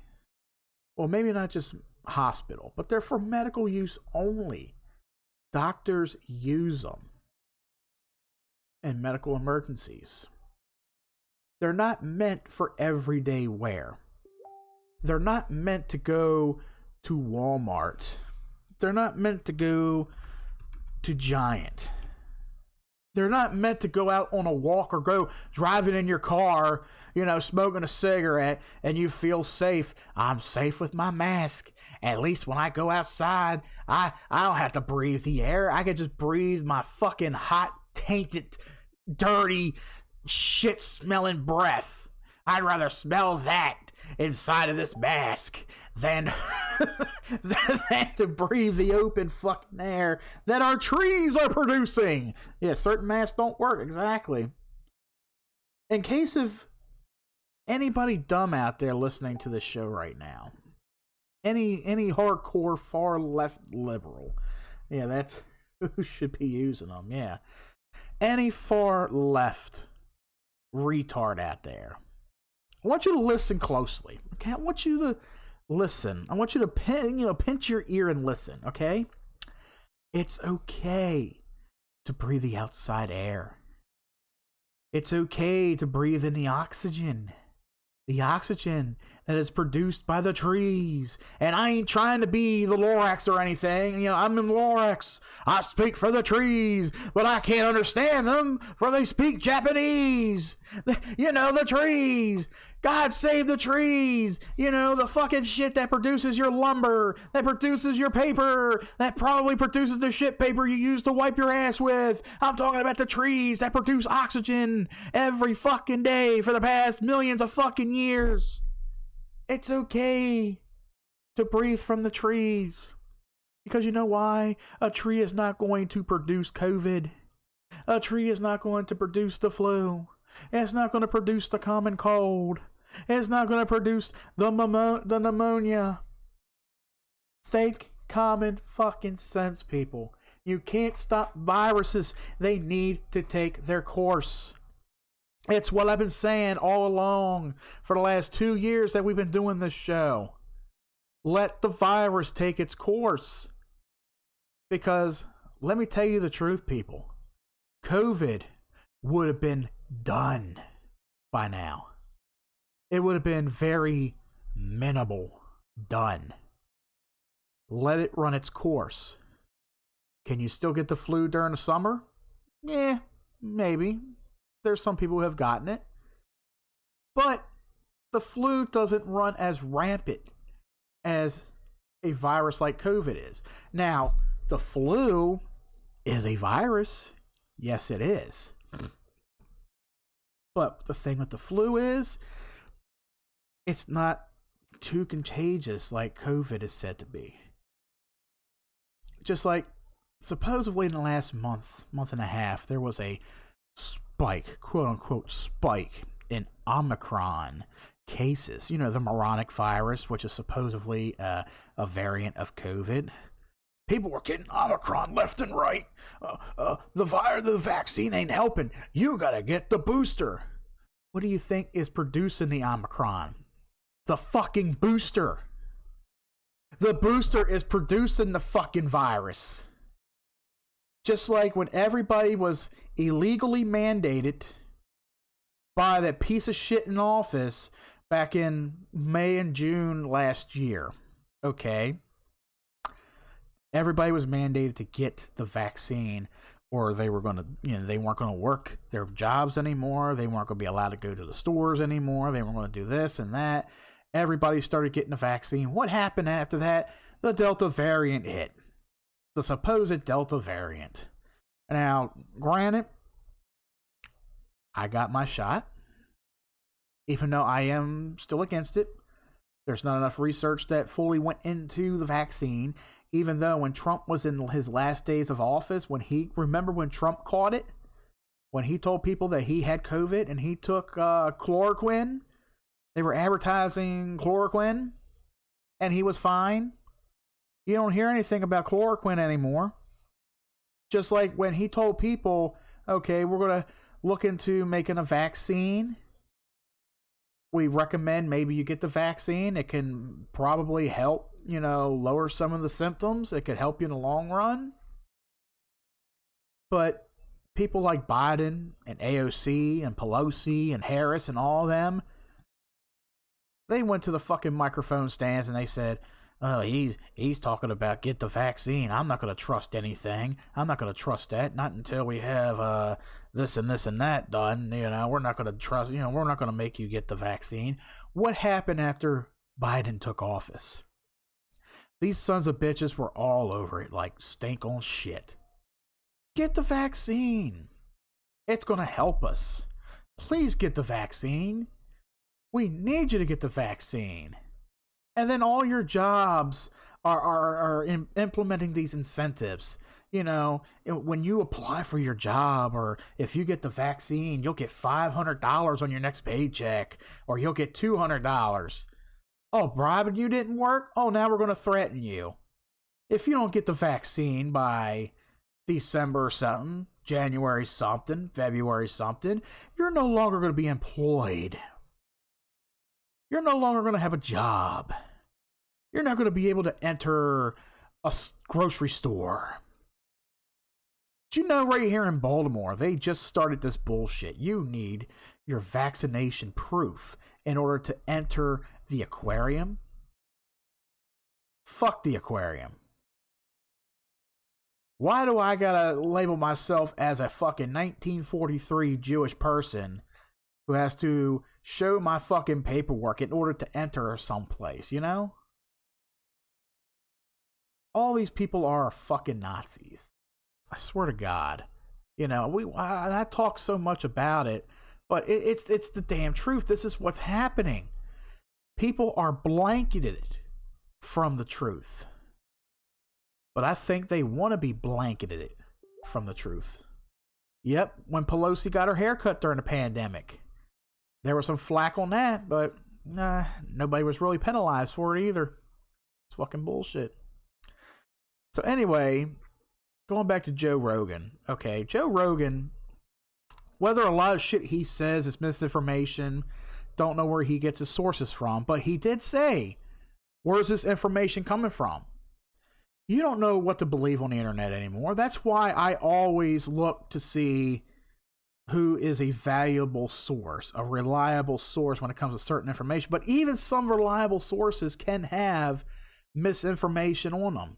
Well, maybe not just hospital, but they're for medical use only. Doctors use them in medical emergencies. They're not meant for everyday wear. They're not meant to go to Walmart. They're not meant to go to Giant. They're not meant to go out on a walk or go driving in your car, you know, smoking a cigarette, and you feel safe. I'm safe with my mask. At least when I go outside, I don't have to breathe the air. I can just breathe my fucking hot, tainted, dirty, shit-smelling breath. I'd rather smell that inside of this mask than to breathe the open fucking air that our trees are producing. Yeah, certain masks don't work, exactly. In case of anybody dumb out there listening to this show right now, any hardcore far left liberal, yeah, that's who should be using them. Yeah, any far left retard out there, I want you to listen closely, okay? I want you to listen. I want you to pinch your ear and listen, okay? It's okay to breathe the outside air. It's okay to breathe in the oxygen that is produced by the trees. And I ain't trying to be the Lorax or anything. You know, I'm in Lorax. I speak for the trees, but I can't understand them, for they speak Japanese. You know, the trees. God save the trees. You know, the fucking shit that produces your lumber, that produces your paper, that probably produces the shit paper you use to wipe your ass with. I'm talking about the trees that produce oxygen every fucking day for the past millions of fucking years. It's okay to breathe from the trees. Because you know why? A tree is not going to produce COVID. A tree is not going to produce the flu. It's not going to produce the common cold. It's not going to produce the pneumonia. Think common fucking sense, people. You can't stop viruses. They need to take their course. It's what I've been saying all along for the last 2 years that we've been doing this show. Let the virus take its course. Because, let me tell you the truth, people. COVID would have been done by now. It would have been very minimal done. Let it run its course. Can you still get the flu during the summer? Yeah, maybe. There's some people who have gotten it. But the flu doesn't run as rampant as a virus like COVID is. Now, the flu is a virus. Yes, it is. But the thing with the flu is, it's not too contagious like COVID is said to be. Just like, supposedly in the last month and a half, there was a spike, quote unquote spike, in Omicron cases. You know, the moronic virus, which is supposedly a variant of COVID. People were getting Omicron left and right. The vaccine ain't helping. You gotta get the booster. What do you think is producing the Omicron? The fucking booster. The booster is producing the fucking virus. Just like when everybody was illegally mandated by that piece of shit in office back in May and June last year. Okay. Everybody was mandated to get the vaccine, or they were going to, they weren't going to work their jobs anymore. They weren't going to be allowed to go to the stores anymore. They weren't going to do this and that. Everybody started getting the vaccine. What happened after that? The Delta variant hit. The supposed Delta variant. Now, granted, I got my shot, even though I am still against it. There's not enough research that fully went into the vaccine. Even though when Trump was in his last days of office, remember when Trump caught it? When he told people that he had COVID and he took chloroquine? They were advertising chloroquine and he was fine. You don't hear anything about chloroquine anymore. Just like when he told people, okay, we're going to look into making a vaccine. We recommend maybe you get the vaccine. It can probably help, lower some of the symptoms. It could help you in the long run. But people like Biden and AOC and Pelosi and Harris and all of them, they went to the fucking microphone stands and they said, oh, he's talking about get the vaccine. I'm not going to trust anything. I'm not going to trust that. Not until we have this and this and that done. We're not going to trust, we're not going to make you get the vaccine. What happened after Biden took office? These sons of bitches were all over it like stink on shit. Get the vaccine. It's going to help us. Please get the vaccine. We need you to get the vaccine. And then all your jobs are implementing these incentives. When you apply for your job, or if you get the vaccine, you'll get $500 on your next paycheck, or you'll get $200. Oh, bribing you didn't work? Oh, now we're going to threaten you. If you don't get the vaccine by December something, January something, February something, you're no longer going to be employed. You're no longer going to have a job. You're not going to be able to enter a grocery store. But right here in Baltimore, they just started this bullshit. You need your vaccination proof in order to enter the aquarium. Fuck the aquarium. Why do I gotta label myself as a fucking 1943 Jewish person who has to show my fucking paperwork in order to enter someplace, All these people are fucking Nazis. I swear to God. I talk so much about it, but it's the damn truth. This is what's happening. People are blanketed from the truth. But I think they want to be blanketed from the truth. Yep, when Pelosi got her hair cut during the pandemic, there was some flack on that, but nobody was really penalized for it either. It's fucking bullshit. So anyway, going back to Joe Rogan. Okay, Joe Rogan, whether a lot of shit he says is misinformation, don't know where he gets his sources from, but he did say, where's this information coming from? You don't know what to believe on the internet anymore. That's why I always look to see who is a valuable source, a reliable source when it comes to certain information. But even some reliable sources can have misinformation on them.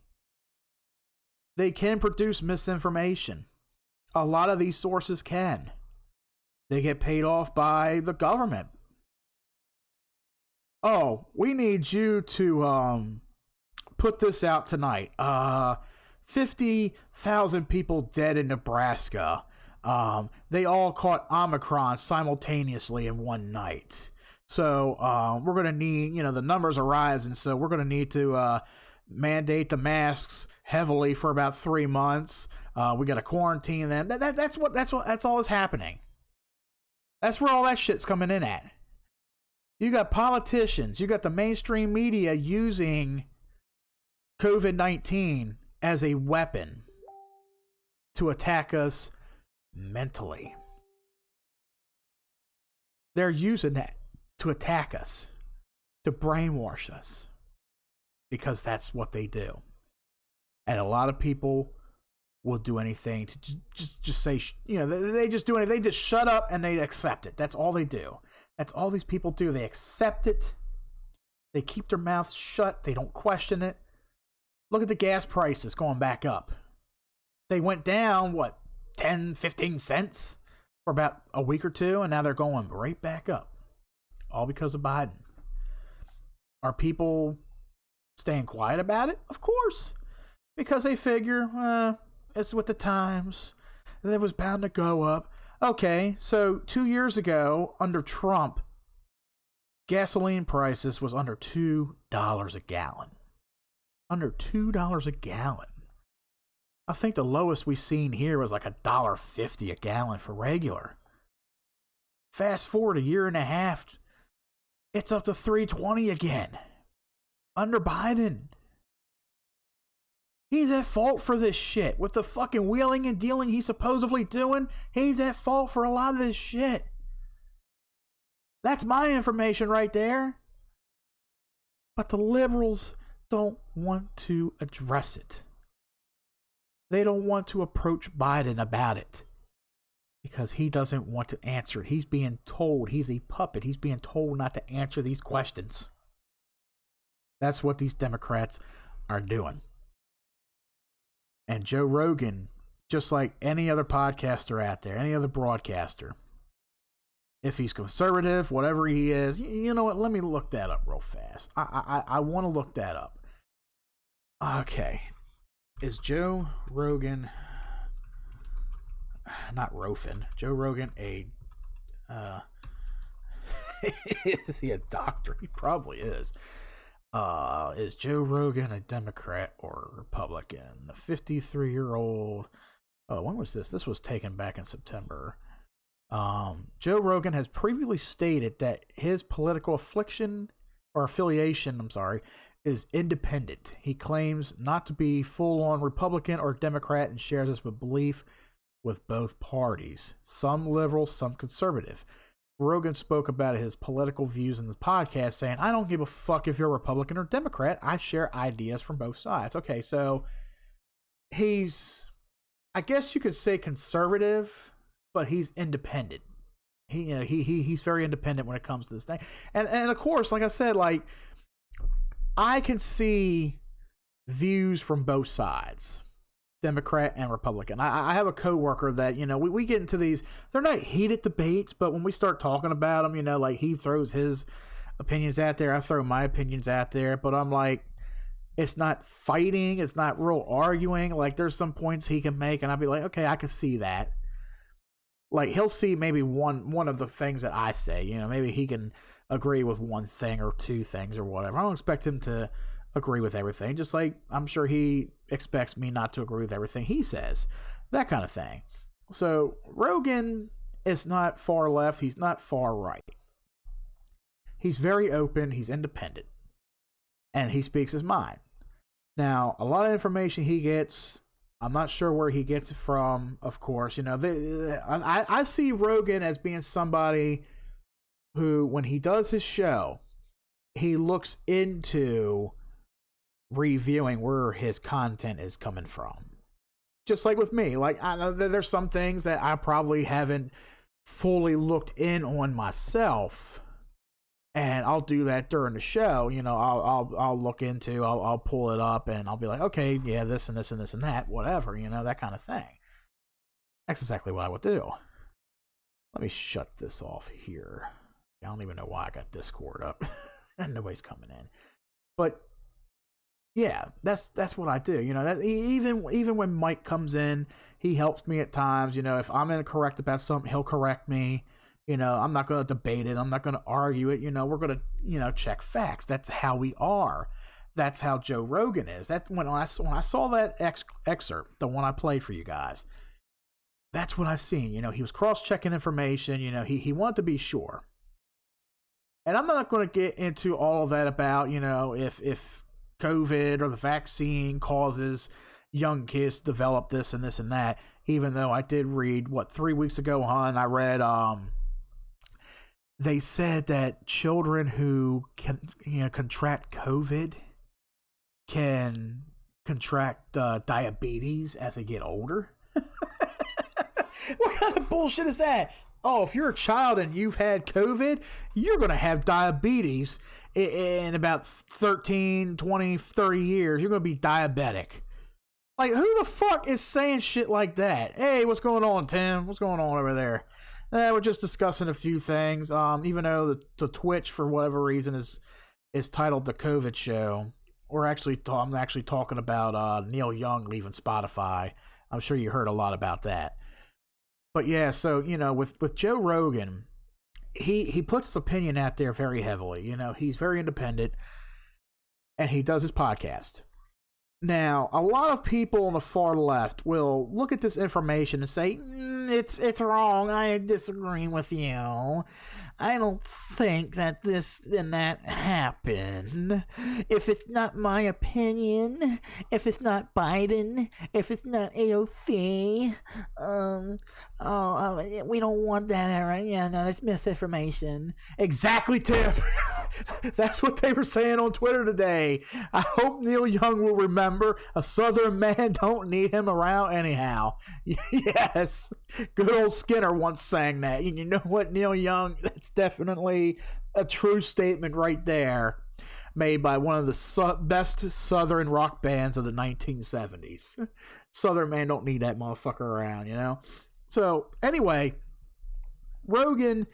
They can produce misinformation. A lot of these sources can. They get paid off by the government. Oh, we need you to put this out tonight. 50,000 people dead in Nebraska. They all caught Omicron simultaneously in one night. So we're going to need, the numbers are rising, so we're going to need to mandate the masks heavily for about 3 months. We got to quarantine them. That's all that's happening. That's where all that shit's coming in at. You got politicians, you got the mainstream media using COVID-19 as a weapon to attack us mentally. They're using that to attack us, to brainwash us, because that's what they do. And a lot of people will do anything to just say, they just do anything. They just shut up and they accept it. That's all they do. That's all these people do. They accept it. They keep their mouths shut. They don't question it. Look at the gas prices going back up. They went down, 10, 15 cents for about a week or two, and now they're going right back up. All because of Biden. Are people staying quiet about it? Of course. Because they figure, it's with the times. It was bound to go up. Okay, so 2 years ago, under Trump, gasoline prices was under $2 a gallon. Under $2 a gallon. I think the lowest we seen here was like $1.50 a gallon for regular. Fast forward a year and a half, it's up to $3.20 again. Under Biden. He's at fault for this shit. With the fucking wheeling and dealing he's supposedly doing, he's at fault for a lot of this shit. That's my information right there. But the liberals don't want to address it. They don't want to approach Biden about it. Because he doesn't want to answer it. He's being told, he's a puppet. He's being told not to answer these questions. That's what these Democrats are doing. And Joe Rogan, just like any other podcaster out there, any other broadcaster, if he's conservative, whatever he is, you know what? Let me look that up real fast. I want to look that up. Okay. Is Joe Rogan, not Rofin, Joe Rogan is he a doctor? He probably is. Is Joe Rogan a Democrat or Republican? The 53-year-old. Oh, when was this? This was taken back in September. Joe Rogan has previously stated that his political affiliation, is independent. He claims not to be full-on Republican or Democrat and shares his belief with both parties. Some liberal, some conservative. Rogan spoke about his political views in the podcast, saying, I don't give a fuck if you're Republican or Democrat. I share ideas from both sides. Okay, so he's, I guess you could say conservative, but he's independent. He's very independent when it comes to this thing. And of course, like I said, I can see views from both sides. Democrat and Republican. I have a coworker that, we get into these, they're not heated debates, but when we start talking about them, he throws his opinions out there, I throw my opinions out there, but I'm like, it's not fighting, it's not real arguing. There's some points he can make, and I'll be like, okay, I can see that. He'll see maybe one of the things that I say, maybe he can agree with one thing or two things or whatever. I don't expect him to agree with everything, just like I'm sure he expects me not to agree with everything he says. That kind of thing. So Rogan is not far left. He's not far right. He's very open. He's independent. And he speaks his mind. Now, a lot of information he gets, I'm not sure where he gets it from, of course. You know, I see Rogan as being somebody who, when he does his show, he looks into reviewing where his content is coming from. Just like with me. Like, I know that there's some things that I probably haven't fully looked in on myself, and I'll do that during the show. You know, I'll look into, I'll pull it up, and I'll be like, okay, yeah, this and this and this and that, whatever, you know, that kind of thing. That's exactly what I would do. Let me shut this off here. I don't even know why I got Discord up, and nobody's coming in. But yeah, that's what I do. You know, that even when Mike comes in, he helps me at times. You know, if I'm incorrect about something, he'll correct me. You know, I'm not going to debate it. I'm not going to argue it. You know, we're going to, you know, check facts. That's how we are. That's how Joe Rogan is. That when I saw that excerpt, the one I played for you guys, that's what I've seen. You know, he was cross-checking information. You know, he wanted to be sure. And I'm not going to get into all of that about, you know, if COVID or the vaccine causes young kids to develop this and this and that, even though I did read, 3 weeks ago, I read, they said that children who can, you know, contract COVID can contract diabetes as they get older. What kind of bullshit is that? Oh, if you're a child and you've had COVID, you're going to have diabetes in about 13, 20, 30 years. You're going to be diabetic. Like, who the fuck is saying shit like that? Hey, what's going on, Tim? What's going on over there? We're just discussing a few things. Even though the Twitch, for whatever reason, is titled The COVID Show. I'm actually talking about Neil Young leaving Spotify. I'm sure you heard a lot about that. But yeah, so, you know, with Joe Rogan, he puts his opinion out there very heavily. You know, he's very independent, and he does his podcast. Now, a lot of people on the far left will look at this information and say, it's wrong. I disagree with you. I don't think that this and that happened. If it's not my opinion, if it's not Biden, if it's not AOC, we don't want that, right? Yeah, no, that's misinformation. Exactly, Tim. That's what they were saying on Twitter today. I hope Neil Young will remember a Southern man don't need him around anyhow. Yes. Good old Skinner once sang that. And you know what, Neil Young? That's definitely a true statement right there, made by one of the best Southern rock bands of the 1970s. Southern man don't need that motherfucker around, you know? So, anyway, Rogan,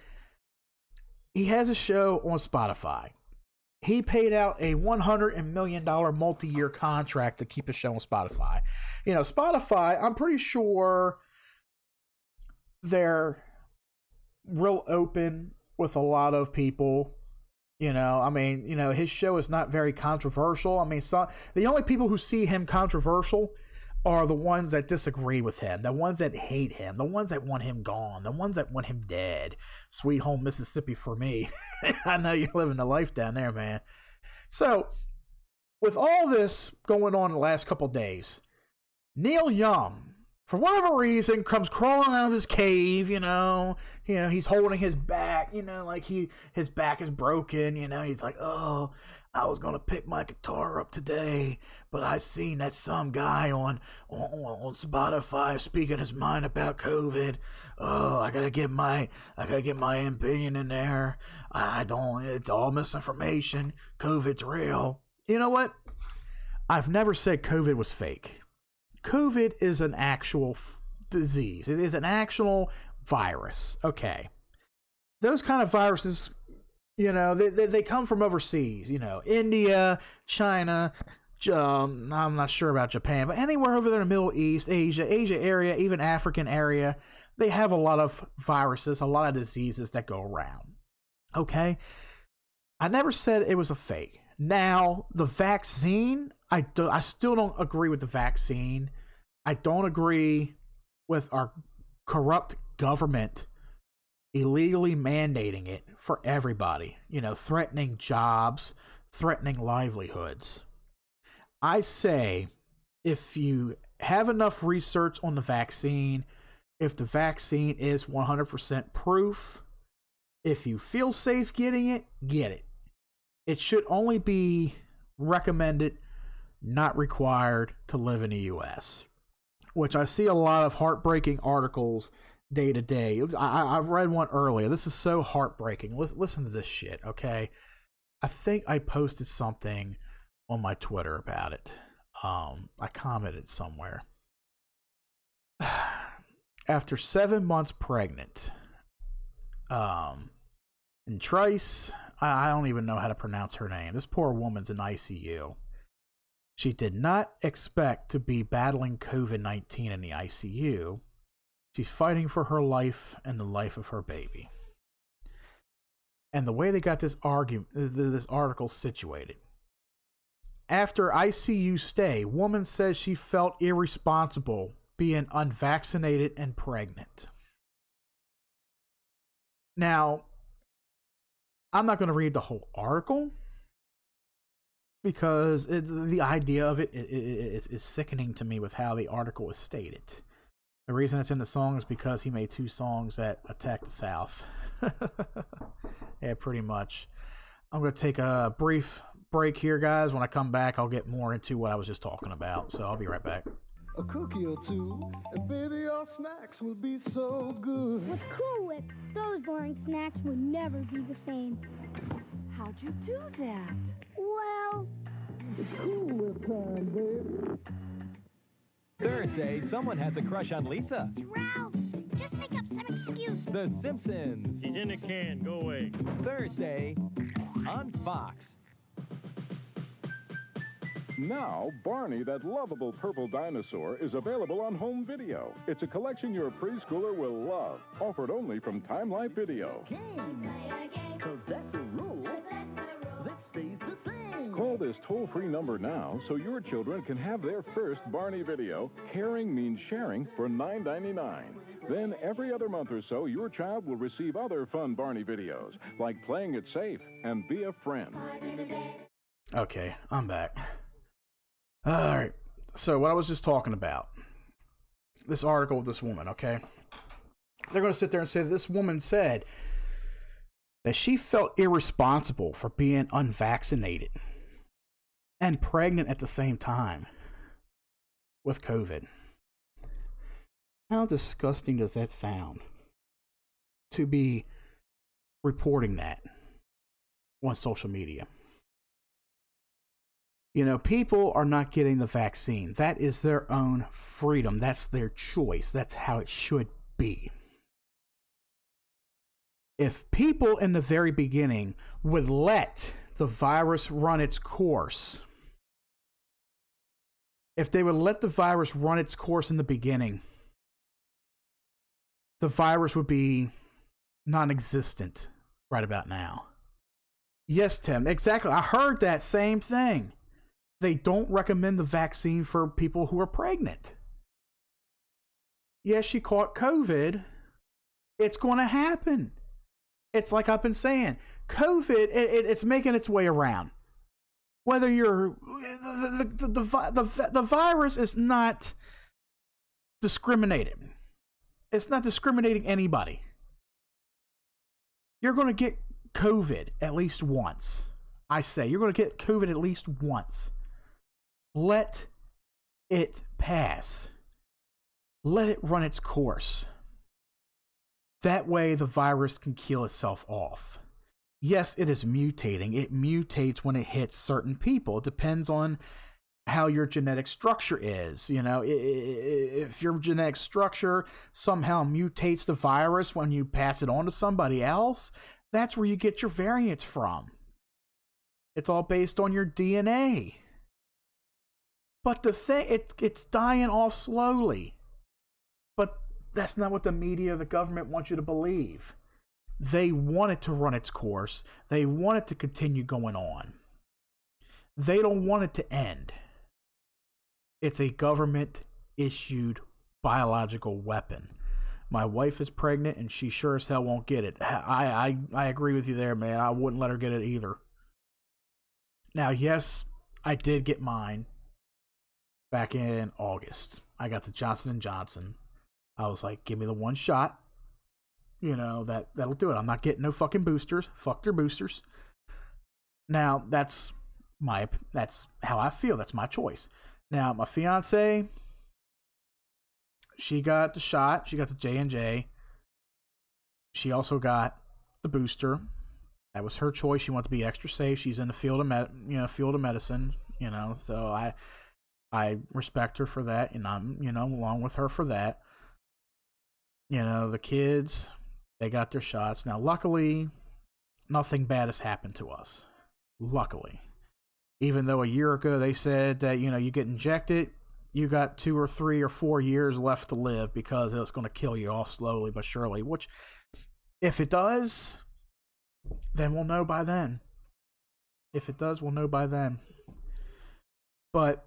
he has a show on Spotify. He paid out a $100 million multi-year contract to keep his show on Spotify. You know, Spotify, I'm pretty sure they're real open with a lot of people. You know, I mean, you know, his show is not very controversial. I mean, the only people who see him controversial are the ones that disagree with him, the ones that hate him, the ones that want him gone, the ones that want him dead. Sweet home Mississippi for me. I know you're living the life down there, man. So, with all this going on in the last couple of days, Neil Young, for whatever reason, comes crawling out of his cave, you know, he's holding his back, you know, like his back is broken, you know, he's like, oh, I was going to pick my guitar up today, but I seen that some guy on Spotify speaking his mind about COVID. Oh, I gotta get my opinion in there. It's all misinformation. COVID's real. You know what? I've never said COVID was fake. COVID is an actual disease. It is an actual virus. Okay. Those kind of viruses, you know, they come from overseas, you know, India, China, I'm not sure about Japan, but anywhere over there in the Middle East, Asia area, even African area, they have a lot of viruses, a lot of diseases that go around. Okay? I never said it was a fake. Now, the vaccine, I still don't agree with the vaccine. I don't agree with our corrupt government illegally mandating it for everybody, threatening jobs, threatening livelihoods. I say, if you have enough research on the vaccine, if the vaccine is 100% proof, if you feel safe getting it, get it. It should only be recommended, not required, to live in the U.S., which I see a lot of heartbreaking articles day to day. I've read one earlier. This is so heartbreaking. Listen to this shit, okay? I think I posted something on my Twitter about it. I commented somewhere. After 7 months pregnant, and Trice, I don't even know how to pronounce her name. This poor woman's in ICU. She did not expect to be battling COVID-19 in the ICU. She's fighting for her life and the life of her baby. And the way they got this article situated. After ICU stay, woman says she felt irresponsible being unvaccinated and pregnant. Now, I'm not going to read the whole article because the idea of it is sickening to me with how the article is stated. The reason it's in the song is because he made 2 songs that attack the South. Yeah, pretty much. I'm going to take a brief break here, guys. When I come back, I'll get more into what I was just talking about. So I'll be right back. A cookie or two, and baby, your snacks will be so good. With Cool Whip, those boring snacks would never be the same. How'd you do that? Well, It's Cool Whip time, baby. Thursday, someone has a crush on Lisa. it's Ralph. Just make up some excuse. The Simpsons. He's in a can. Go away. Thursday on Fox. Now, Barney, that lovable purple dinosaur, is available on home video. It's a collection your preschooler will love. Offered only from Time Life Video. Cause that's a rule that stays the same. Call this toll-free number now so your children can have their first Barney video. Caring means sharing for $9.99. Then every other month or so, your child will receive other fun Barney videos, like Playing It Safe and Be a Friend. Okay, I'm back. All right. So what I was just talking about, this article with this woman, okay? They're going to sit there and say this woman said that she felt irresponsible for being unvaccinated and pregnant at the same time with COVID. How disgusting does that sound to be reporting that on social media? People are not getting the vaccine. That is their own freedom. That's their choice. That's how it should be. If people in the very beginning would let the virus run its course, if they would let the virus run its course in the beginning, the virus would be non-existent right about now. Yes, Tim, exactly. I heard that same thing. They don't recommend the vaccine for people who are pregnant. Yes, she caught COVID. It's going to happen. It's like I've been saying. COVID, it's making its way around. Whether you're... The virus is not discriminated. It's not discriminating anybody. You're going to get COVID at least once. I say, you're going to get COVID at least once. Let it pass. Let it run its course. That way the virus can kill itself off. Yes, it is mutating. It mutates when it hits certain people. It depends on how your genetic structure is. If your genetic structure somehow mutates the virus when you pass it on to somebody else, that's where you get your variants from. It's all based on your DNA. But the thing, it's dying off slowly. But that's not what the media or the government wants you to believe. They want it to run its course. They want it to continue going on. They don't want it to end. It's a government-issued biological weapon. My wife is pregnant, and she sure as hell won't get it. I agree with you there, man. I wouldn't let her get it either. Now, yes, I did get mine back in August. I got the Johnson & Johnson. I was like, give me the one shot. You know, that'll do it. I'm not getting no fucking boosters. Fuck their boosters. Now, that's how I feel. That's my choice. Now, my fiance, she got the shot. She got the J&J. She also got the booster. That was her choice. She wanted to be extra safe. She's in the field of medicine. You know, so I respect her for that, and I'm along with her for that. You know, the kids, they got their shots. Now, luckily, nothing bad has happened to us. Luckily. Even though a year ago they said that, you get injected, you got 2 or 3 or 4 years left to live because it's going to kill you off slowly but surely. Which, if it does, then we'll know by then. If it does, we'll know by then. But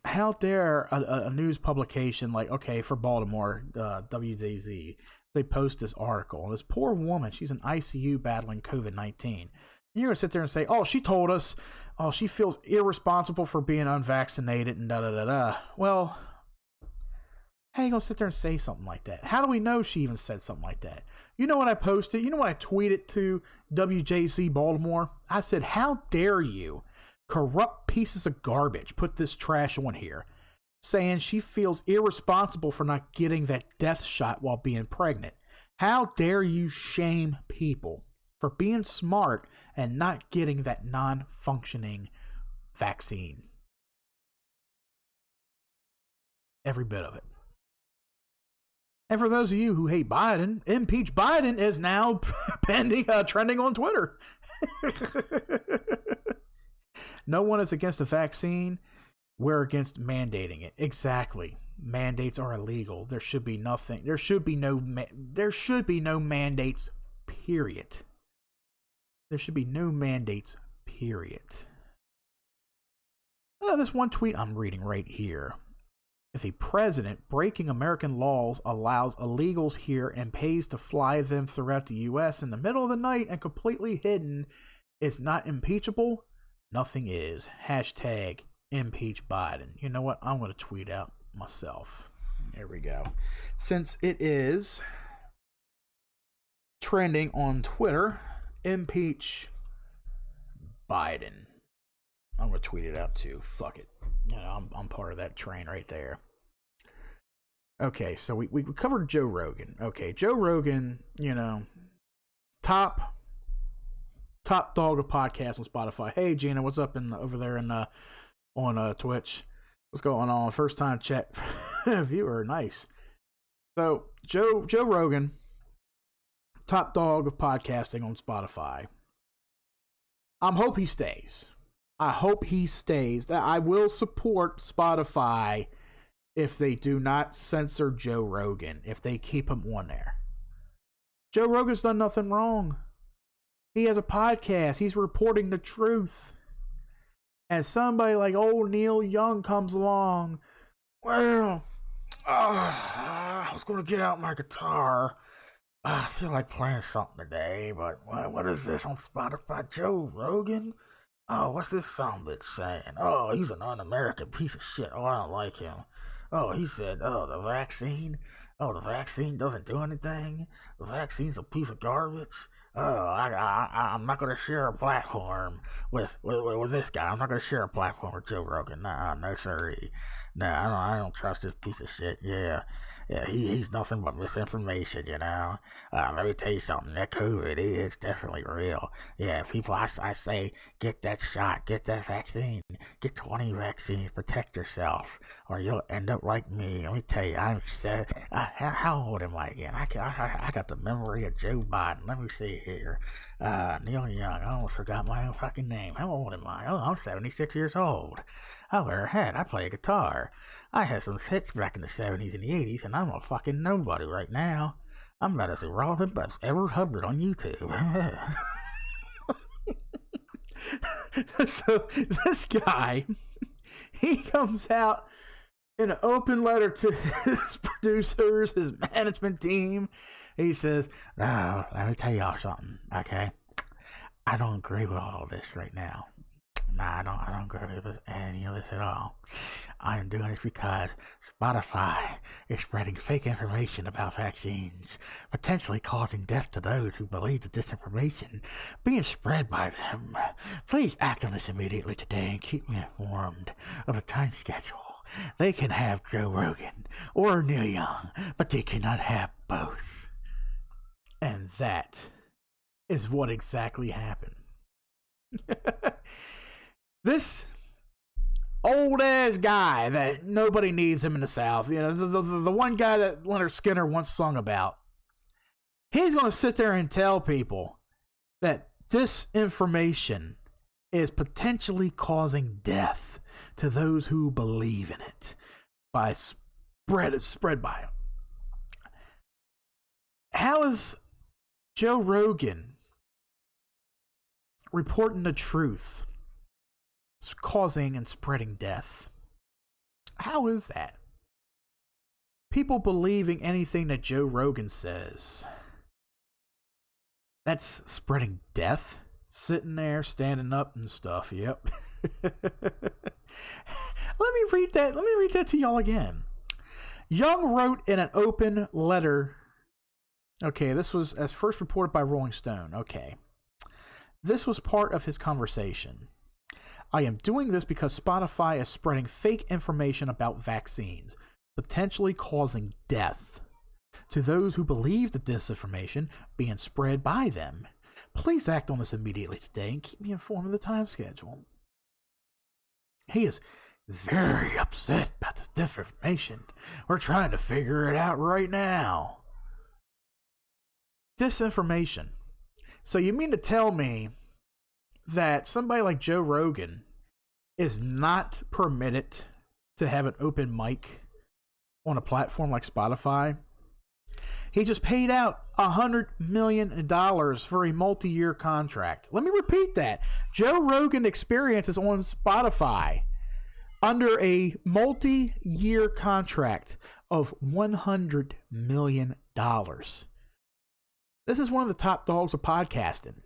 how dare a news publication like, okay, for Baltimore, WDZ, they post this article. This poor woman, she's in ICU battling COVID-19. You're going to sit there and say, oh, she told us, oh, she feels irresponsible for being unvaccinated and da-da-da-da. Well, how are you going to sit there and say something like that? How do we know she even said something like that? You know what I posted? You know what I tweeted to WJC Baltimore? I said, how dare you, corrupt pieces of garbage, put this trash on here, saying she feels irresponsible for not getting that death shot while being pregnant. How dare you shame people for being smart and not getting that non-functioning vaccine. Every bit of it. And for those of you who hate Biden, impeach Biden is now trending on Twitter. No one is against the vaccine. We're against mandating it. Exactly. Mandates are illegal. There should be nothing. There should be no mandates, period. There should be no mandates, period. This one tweet I'm reading right here. If a president breaking American laws allows illegals here and pays to fly them throughout the U.S. in the middle of the night and completely hidden is not impeachable, nothing is. Hashtag impeach Biden. You know what? I'm going to tweet out myself. There we go. Since it is trending on Twitter, impeach Biden. I'm going to tweet it out too. Fuck it. I'm part of that train right there. Okay, so we covered Joe Rogan. Okay, Joe Rogan, top dog of podcasts on Spotify. Hey, Gina, what's up over there on Twitch? What's going on? First time chat viewer, nice. So Joe Rogan, top dog of podcasting on Spotify. I hope he stays. I will support Spotify if they do not censor Joe Rogan, if they keep him on there. Joe Rogan's done nothing wrong. He has a podcast. He's reporting the truth. And somebody like old Neil Young comes along. Well, I was going to get out my guitar. I feel like playing something today, but what is this on Spotify? Joe Rogan? Oh, what's this songbitch saying? Oh, he's an un-American piece of shit. Oh, I don't like him. Oh, he said, the vaccine? Oh, the vaccine doesn't do anything? The vaccine's a piece of garbage? Oh, I'm not going to share a platform with this guy. I'm not going to share a platform with Joe Rogan. Nah, no sirree. Nah, I don't trust this piece of shit. Yeah, he's nothing but misinformation, Let me tell you something. That COVID is definitely real. Yeah, people, I say, get that shot, get that vaccine, get 20 vaccines, protect yourself, or you'll end up like me. Let me tell you, how old am I again? I got the memory of Joe Biden. Let me see here. Neil Young. I almost forgot my own fucking name. How old am I? Oh, I'm 76 years old. I wear a hat. I play a guitar. I had some hits back in the 70s and the 80s, and I'm a fucking nobody right now. I'm about as irrelevant as ever hovered on YouTube. So this guy, he comes out in an open letter to his producers, his management team. He says, "No, let me tell y'all something, okay? I don't agree with all of this right now. Nah, I don't agree with any of this at all. I am doing this because Spotify is spreading fake information about vaccines, potentially causing death to those who believe the disinformation being spread by them. Please act on this immediately today and keep me informed of the time schedule. They can have Joe Rogan or Neil Young, but they cannot have both." And that is what exactly happened. This old ass guy that nobody needs him in the South, you know, the one guy that Leonard Skinner once sung about, he's going to sit there and tell people that this information is potentially causing death to those who believe in it by spread by it. How is Joe Rogan reporting the truth causing and spreading death? How is that? People believing anything that Joe Rogan says, that's spreading death? Sitting there, standing up and stuff. Yep. Let me read that to y'all again. Young wrote in an open letter. Okay, this was as first reported by Rolling Stone. Okay. This was part of his conversation. "I am doing this because Spotify is spreading fake information about vaccines, potentially causing death to those who believe the disinformation being spread by them. Please act on this immediately today and keep me informed of the time schedule." He is very upset about this disinformation. "We're trying to figure it out right now." Disinformation. So you mean to tell me that somebody like Joe Rogan is not permitted to have an open mic on a platform like Spotify? He just paid out $100 million for a multi-year contract. Let me repeat that. Joe Rogan Experience is on Spotify under a multi-year contract of $100 million. This is one of the top dogs of podcasting.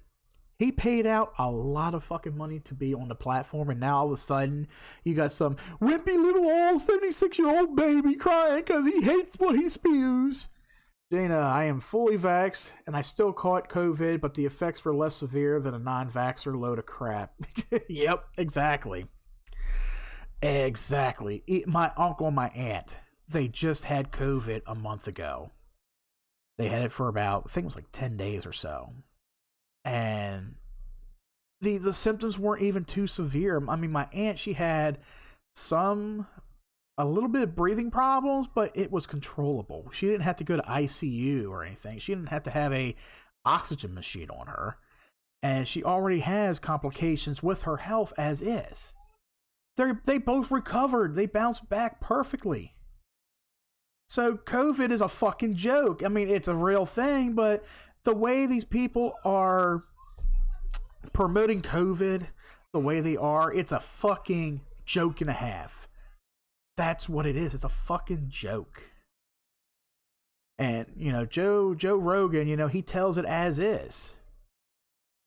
He paid out a lot of fucking money to be on the platform, and now all of a sudden, you got some wimpy little old 76-year-old baby crying because he hates what he spews. Dana, I am fully vaxxed, and I still caught COVID, but the effects were less severe than a non-vaxxer load of crap. Yep, exactly. Exactly. My uncle and my aunt, they just had COVID a month ago. They had it for about, I think it was like 10 days or so. And the symptoms weren't even too severe. I mean, my aunt, she had a little bit of breathing problems, but it was controllable. She didn't have to go to ICU or anything. She didn't have to have a oxygen machine on her. And she already has complications with her health as is. They both recovered. They bounced back perfectly. So COVID is a fucking joke. I mean, it's a real thing, but the way these people are promoting COVID, the way they are, it's a fucking joke and a half. That's what it is. It's a fucking joke. And, you know, Joe Rogan, you know, he tells it as is.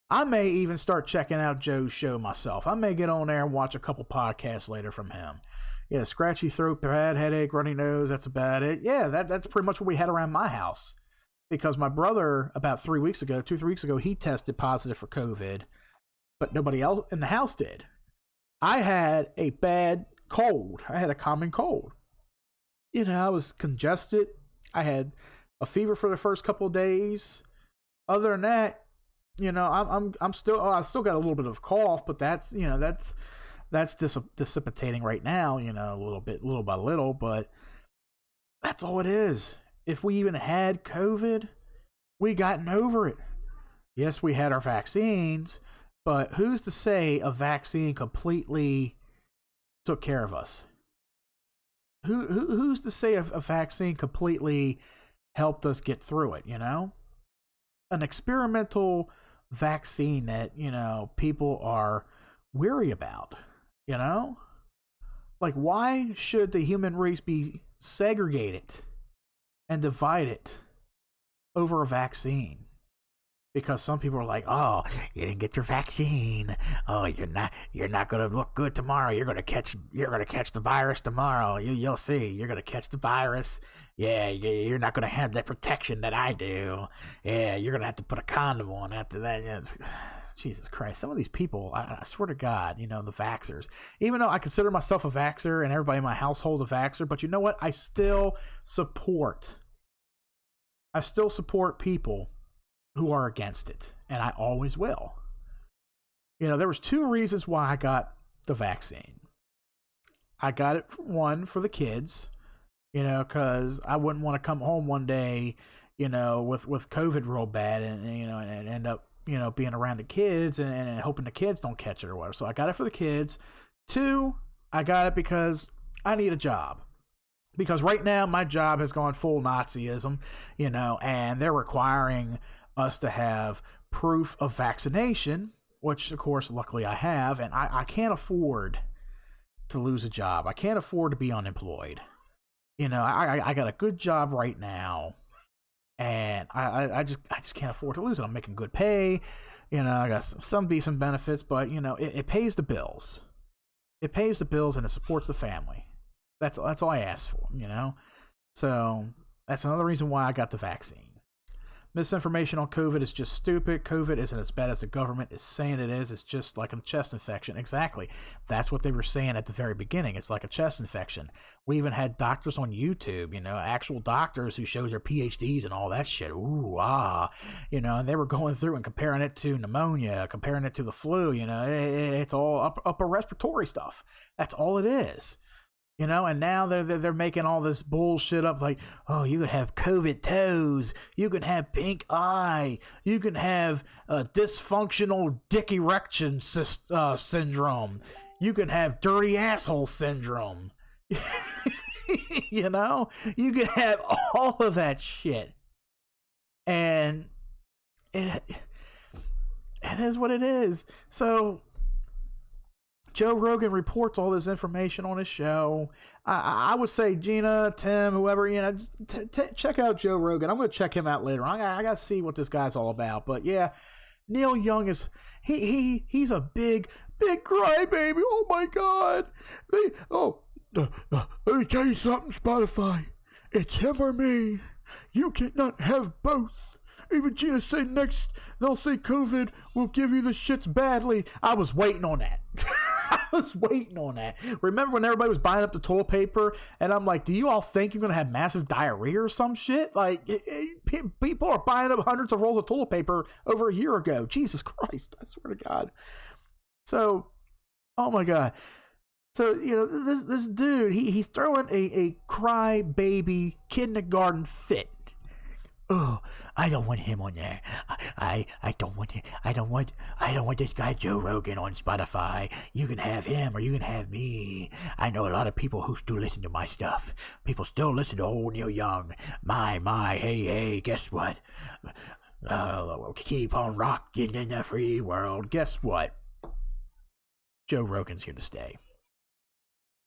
I may even start checking out Joe's show myself. I may get on there and watch a couple podcasts later from him. Yeah, scratchy throat, bad headache, runny nose, that's about it. Yeah, that's pretty much what we had around my house. Because my brother, about 2-3 weeks ago, he tested positive for COVID, but nobody else in the house did. I had a bad cold. I had a common cold. You know, I was congested. I had a fever for the first couple of days. Other than that, you know, I still got a little bit of cough, but that's dissipating right now, you know, little by little, but that's all it is. If we even had COVID, we gotten over it. Yes, we had our vaccines, but who's to say a vaccine completely took care of us? Who's to say a vaccine completely helped us get through it, you know? An experimental vaccine that, you know, people are weary about, you know? Like, why should the human race be segregated and divided over a vaccine? Because some people are like, oh, you didn't get your vaccine. Oh, you're not gonna look good tomorrow. You're gonna catch the virus tomorrow. You'll see. You're gonna catch the virus. Yeah, you're not gonna have that protection that I do. Yeah, you're gonna have to put a condom on after that. Yeah, Jesus Christ, some of these people, I swear to God, you know, the vaxxers. Even though I consider myself a vaxxer and everybody in my household is a vaxxer, but you know what? I still support people who are against it, and I always will. You know, there was 2 reasons why I got the vaccine. I got it, one, for the kids, you know, because I wouldn't want to come home one day, you know, with COVID real bad and you know, and end up, you know, being around the kids and hoping the kids don't catch it or whatever. So I got it for the kids. 2, I got it because I need a job. Because right now my job has gone full Nazism, you know, and they're requiring us to have proof of vaccination, which of course luckily I have, and I can't afford to lose a job. I can't afford to be unemployed. You know, I got a good job right now, and I just can't afford to lose it. I'm making good pay, you know, I got some decent benefits, but you know, it pays the bills. It pays the bills and it supports the family. That's all I asked for, you know. So that's another reason why I got the vaccine. Misinformation on COVID is just stupid. COVID isn't as bad as the government is saying it is. It's just like a chest infection. Exactly. That's what they were saying at the very beginning. It's like a chest infection. We even had doctors on YouTube, you know, actual doctors who showed their PhDs and all that shit. Ooh, you know, and they were going through and comparing it to pneumonia, comparing it to the flu, you know, it's all upper respiratory stuff. That's all it is. You know, and now they're making all this bullshit up like, oh, you could have COVID toes, you can have pink eye, you can have dysfunctional dick erection syndrome, you can have dirty asshole syndrome. You know, you can have all of that shit, and it is what it is. So Joe Rogan reports all this information on his show. I would say Gina, Tim, whoever, you know, check out Joe Rogan. I'm going to check him out later on. I got to see what this guy's all about. But yeah, Neil Young is, he's a big crybaby. Oh my God. Let me tell you something, Spotify. It's him or me. You cannot have both. Even Gina said next, they'll say COVID will give you the shits badly. I was waiting on that. Remember when everybody was buying up the toilet paper? And I'm like, do you all think you're going to have massive diarrhea or some shit? Like, people are buying up hundreds of rolls of toilet paper over a year ago. Jesus Christ, I swear to God. So, oh my God. So, you know, this dude, he's throwing a cry baby kindergarten fit. Oh, I don't want him on there. I don't want him. I don't want this guy Joe Rogan on Spotify. You can have him or you can have me. I know a lot of people who still listen to my stuff. People still listen to old Neil Young. My, hey, guess what? Keep on rocking in the free world. Guess what? Joe Rogan's here to stay.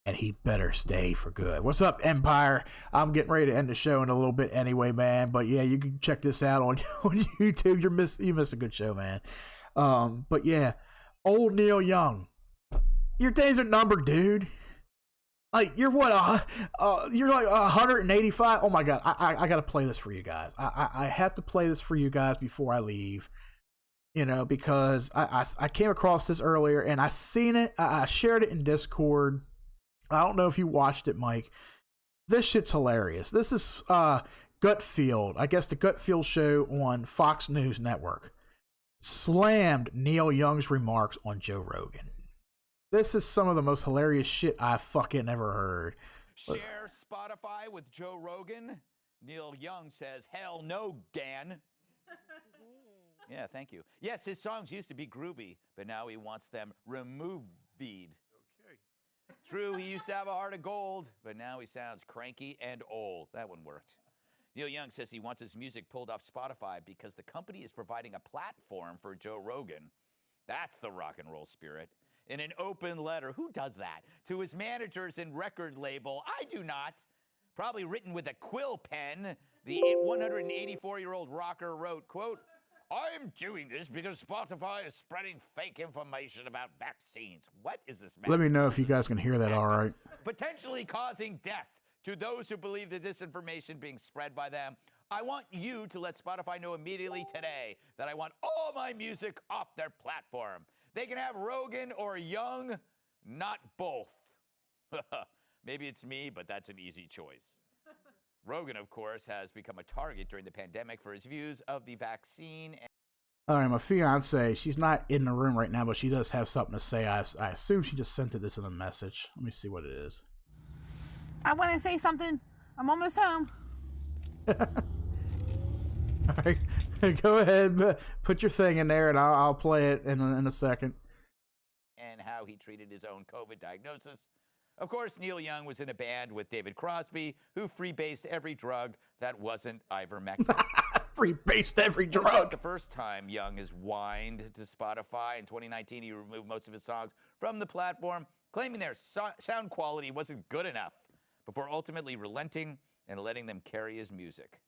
And he better stay for good. What's up, Empire? I'm getting ready to end the show in a little bit anyway, man. But yeah, you can check this out on YouTube. You miss a good show, man. But yeah, old Neil Young. Your days are numbered, dude. Like, you're what? You're like 185. Oh my God, I gotta play this for you guys. I have to play this for you guys before I leave. You know, because I came across this earlier and I seen it. I shared it in Discord. I don't know if you watched it, Mike. This shit's hilarious. This is Gutfield. I guess the Gutfield show on Fox News Network slammed Neil Young's remarks on Joe Rogan. This is some of the most hilarious shit I fucking ever heard. Share Spotify with Joe Rogan. Neil Young says, hell no, Dan. Yeah, thank you. Yes, his songs used to be groovy, but now he wants them removed. True, he used to have a heart of gold, but now he sounds cranky and old. That one worked. Neil Young says he wants his music pulled off Spotify because the company is providing a platform for Joe Rogan. That's the rock and roll spirit. In an open letter, who does that? To his managers and record label, I do not. Probably written with a quill pen, the 184-year-old rocker wrote, quote, I'm doing this because Spotify is spreading fake information about vaccines. What is this, man? Let me know if you guys can hear that all right. Potentially causing death to those who believe the disinformation being spread by them. I want you to let Spotify know immediately today that I want all my music off their platform. They can have Rogan or Young, not both. Maybe it's me, but that's an easy choice. Rogan, of course, has become a target during the pandemic for his views of the vaccine. All right, my fiance, she's not in the room right now, but she does have something to say. I assume she just sent this in a message. Let me see what it is. I want to say something. I'm almost home. All right, go ahead, put your thing in there, and I'll play it in a second. And how he treated his own COVID diagnosis. Of course, Neil Young was in a band with David Crosby, who freebased every drug that wasn't ivermectin. Freebased every drug. It's not the first time Young has whined to Spotify. In 2019, he removed most of his songs from the platform, claiming their sound quality wasn't good enough, before ultimately relenting and letting them carry his music.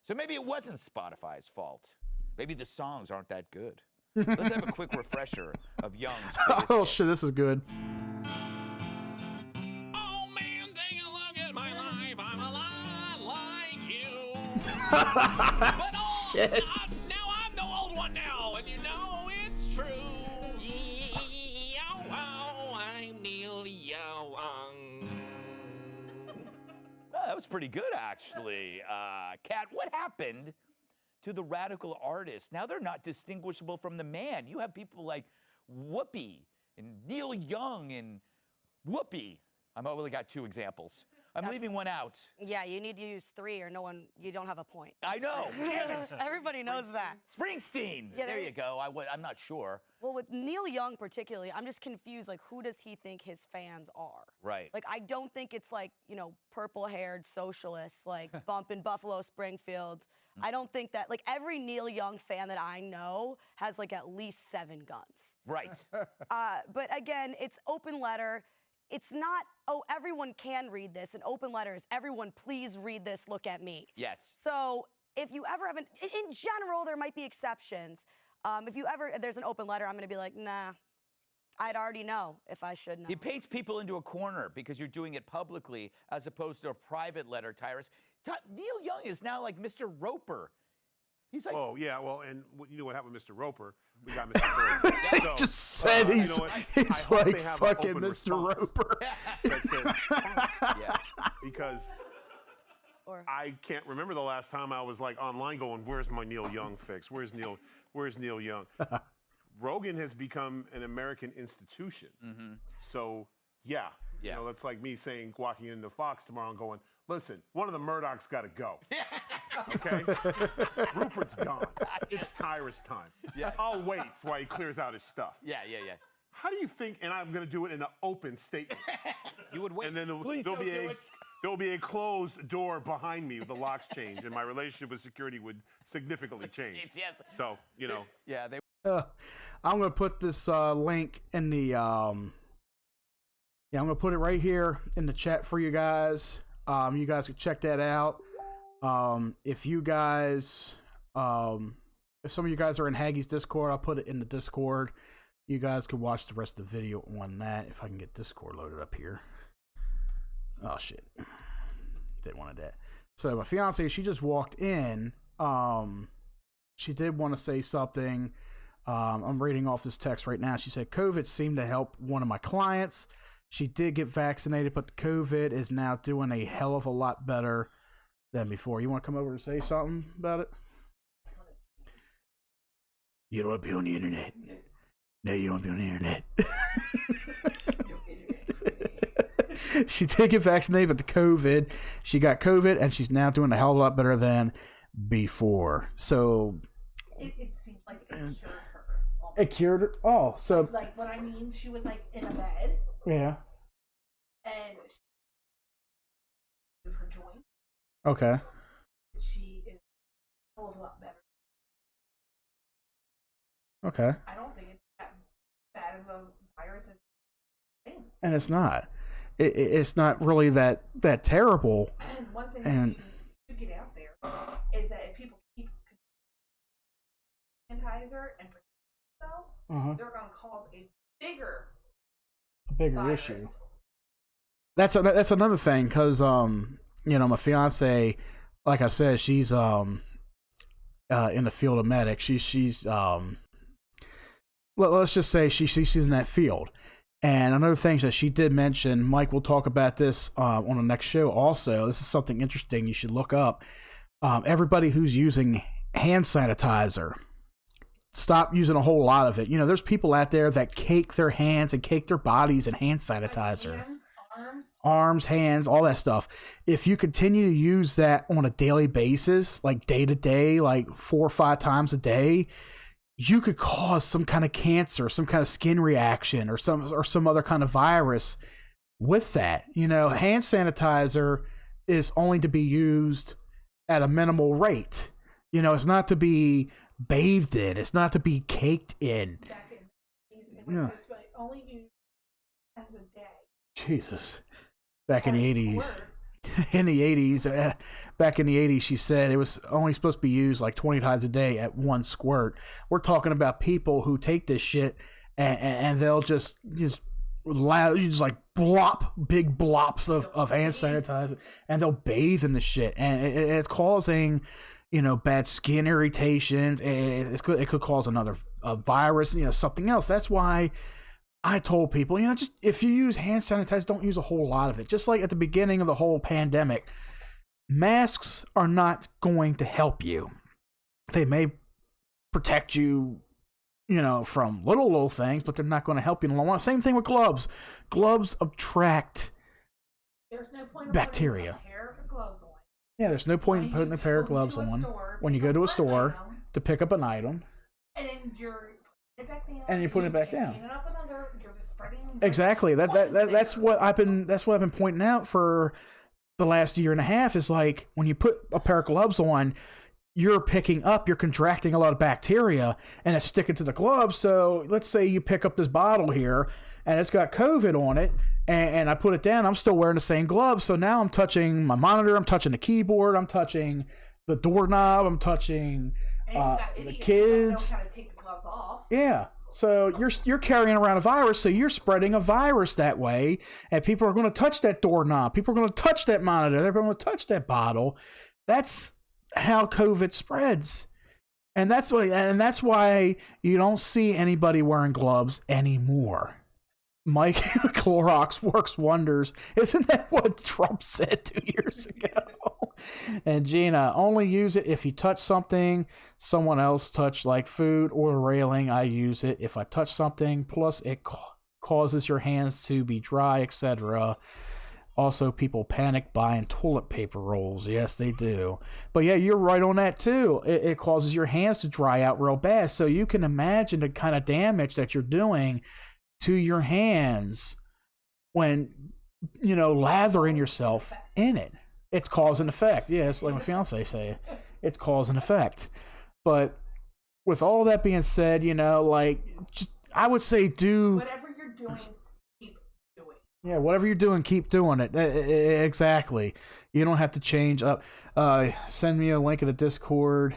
So maybe it wasn't Spotify's fault. Maybe the songs aren't that good. Let's have a quick refresher of Young's biggest Oh, hits. shit, this is good. Oh man, take a look at my life. I'm a lot like you. But Shit. now I'm the old one now, and you know it's true. I'm Neil Young. Oh, that was pretty good, actually. Kat, what happened to the radical artists? Now they're not distinguishable from the man. You have people like Whoopi and Neil Young and Whoopi. I've only got 2 examples. I'm leaving one out. Yeah, you need to use 3 or you don't have a point. I know. Everybody knows that. Springsteen. Yeah, there you go. I'm not sure. Well, with Neil Young particularly, I'm just confused, like, who does he think his fans are? Right. Like, I don't think it's like, purple-haired socialists, like bumping Buffalo Springfield. I don't think that, like, every Neil Young fan that I know has, like, at least 7 guns. Right. But again, it's open letter. It's not, everyone can read this. An open letter is, everyone, please read this, look at me. Yes. So if you ever have in general, there might be exceptions. If there's an open letter, I'm going to be like, nah, I'd already know if I should know. He paints people into a corner because you're doing it publicly as opposed to a private letter, Tyrus. Neil Young is now like Mr. Roper. He's like, oh, yeah, well, and you know what happened with Mr. Roper? We got Mr. Bird. He just said he's like fucking Mr. Roper. Yeah, because I can't remember the last time I was like online going, where's my Neil Young fix? Where's Neil Young? Rogan has become an American institution. Mm-hmm. So, yeah. You know, that's like me saying, walking into Fox tomorrow and going, listen, one of the Murdochs got to go. Okay? Rupert's gone. It's Tyrus time. Yeah. I'll wait while he clears out his stuff. Yeah. How do you think, and I'm going to do it in an open statement. You would wait. And then Please there'll don't be do it. There'll be a closed door behind me with the locks change, and my relationship with security would significantly change. Yes. So, Yeah, I'm going to put this link in the... I'm going to put it right here in the chat for you guys. You guys can check that out. If you guys... if some of you guys are in Haggie's Discord, I'll put it in the Discord. You guys can watch the rest of the video on that. If I can get Discord loaded up here. Oh, shit. Didn't want that. So my fiance, she just walked in. She did want to say something. I'm reading off this text right now. She said, COVID seemed to help one of my clients. She did get vaccinated, but the COVID is now doing a hell of a lot better than before. You want to come over and say something about it? You don't want to be on the internet. No, you don't want to be on the internet. She did get vaccinated, but the COVID, she got COVID, and she's now doing a hell of a lot better than before. So It seems like it cured her. Almost. it cured her. Oh, so Like, what I mean, she was like in a bed, yeah. and she her joint. Okay. She Okay. I don't think it's that bad of a virus as things. And it's not. It's not really that terrible. And one thing that you get out there is that if people keep sanitizer and protect themselves, they're going to cause a bigger virus. Issue. That's another thing, because my fiance, like I said, she's in the field of medic. She's let's just say she's in that field. And another thing that she did mention, Mike will talk about this on the next show also. This is something interesting you should look up. Everybody who's using hand sanitizer, stop using a whole lot of it. There's people out there that cake their hands and cake their bodies in hand sanitizer. Arms, hands, all that stuff. If you continue to use that on a daily basis, like day to day, like 4 or 5 times a day, you could cause some kind of cancer, some kind of skin reaction, or some other kind of virus with that. Hand sanitizer is only to be used at a minimal rate. It's not to be bathed in. It's not to be caked in. Yeah. Only used times a day. Jesus. Back in the 80s. Back in the 80s, she said it was only supposed to be used like 20 times a day at one squirt. We're talking about people who take this shit and they'll just loud, you just like big blops of hand sanitizer, and they'll bathe in the shit, and it's causing bad skin irritations. It could cause another virus, something else. That's why I told people, just if you use hand sanitizer, don't use a whole lot of it. Just like at the beginning of the whole pandemic, masks are not going to help you. They may protect you, from little things, but they're not going to help you in the long run. Same thing with gloves. Gloves attract bacteria. Yeah, there's no point in putting a pair of gloves on when you go to a store to pick up an item. And you're putting it back down. And you're putting it back down. You're just spreading. Exactly. That's what I've been pointing out for the last year and a half. Is like when you put a pair of gloves on, you're contracting a lot of bacteria, and it's sticking to the gloves. So let's say you pick up this bottle here, and it's got COVID on it, and I put it down. I'm still wearing the same gloves, so now I'm touching my monitor, I'm touching the keyboard, I'm touching the doorknob, I'm touching the kids. Know how to take the gloves off. Yeah. So you're carrying around a virus, so you're spreading a virus that way, and people are going to touch that doorknob. People are going to touch that monitor. They're going to touch that bottle. That's how COVID spreads, and that's why you don't see anybody wearing gloves anymore. Mike, Clorox works wonders. Isn't that what Trump said 2 years ago? And Gina, only use it if you touch something someone else touched, like food or a railing. I use it if I touch something, plus it causes your hands to be dry, etc. Also, people panic buying toilet paper rolls. Yes, they do. But yeah, you're right on that too. It causes your hands to dry out real bad. So you can imagine the kind of damage that you're doing to your hands when, lathering yourself in it. It's cause and effect. Yeah, it's like my fiance say. It's cause and effect. But with all that being said, I would say do whatever you're doing. Keep doing. Yeah, whatever you're doing, keep doing it. Exactly. You don't have to change up. Send me a link in the Discord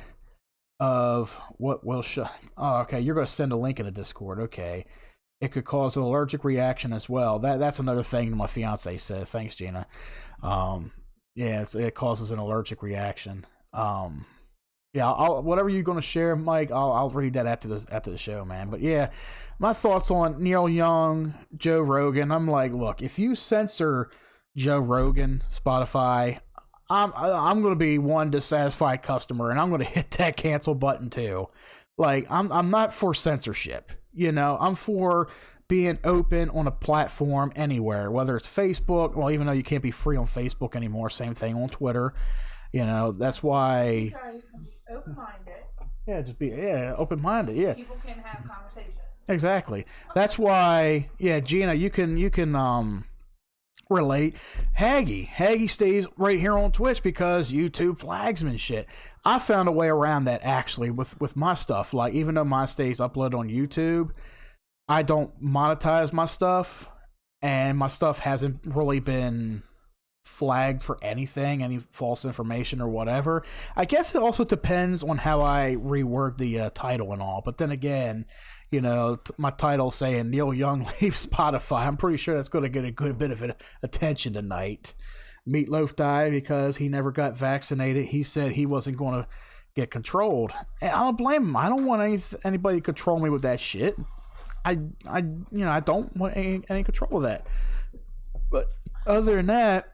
of what will show. Oh, okay. You're going to send a link in the Discord. Okay. It could cause an allergic reaction as well. That's another thing my fiance said. Thanks, Gina. It causes an allergic reaction. Whatever you're going to share, Mike, I'll read that after the show, man. But yeah, my thoughts on Neil Young, Joe Rogan. I'm like, look, if you censor Joe Rogan, Spotify, I'm going to be one dissatisfied customer, and I'm going to hit that cancel button too. Like, I'm not for censorship. I'm for being open on a platform anywhere, whether it's Facebook. Well, even though you can't be free on Facebook anymore, same thing on Twitter. That's why. You guys can be open-minded. Yeah, just be open-minded. Yeah. People can have conversations. Exactly. That's why. Yeah, Gina, you can relate. Haggy stays right here on Twitch because YouTube flags him and shit. I found a way around that actually with my stuff. Like, even though mine stays uploaded on YouTube, I don't monetize my stuff, and my stuff hasn't really been flagged for anything, any false information or whatever. I guess it also depends on how I reword the title and all. But then again, you know, my title saying Neil Young leaves Spotify, I'm pretty sure that's going to get a good bit of attention tonight. Meatloaf died because he never got vaccinated. He said he wasn't going to get controlled. And I don't blame him. I don't want anybody to control me with that shit. I don't want any control of that. But other than that,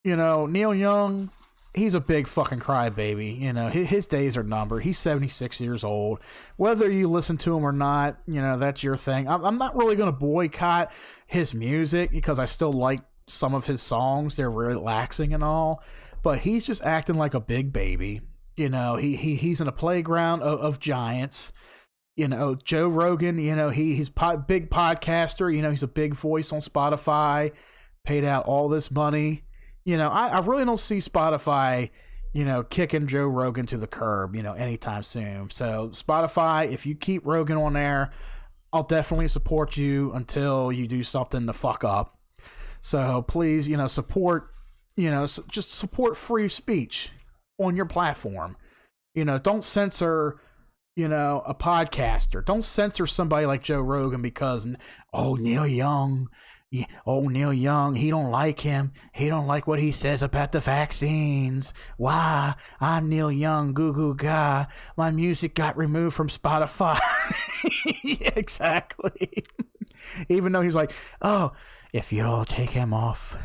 you know, Neil Young, he's a big fucking crybaby. You know, his days are numbered. He's 76 years old. Whether you listen to him or not, you know, that's your thing. I'm not really going to boycott his music because I still like some of his songs. They're relaxing and all. But he's just acting like a big baby. You know, he's in a playground of giants. You know, Joe Rogan, you know, he's big podcaster. You know, he's a big voice on Spotify. Paid out all this money. You know, I really don't see Spotify, you know, kicking Joe Rogan to the curb, you know, anytime soon. So Spotify, if you keep Rogan on there, I'll definitely support you until you do something to fuck up. So please, you know, support, you know, just support free speech on your platform. You know, don't censor, you know, a podcaster. Don't censor somebody like Joe Rogan because, Neil Young, he don't like him. He don't like what he says about the vaccines. Why? I'm Neil Young, goo goo ga. My music got removed from Spotify. Yeah, exactly. Even though he's like, oh, if you don't take him off,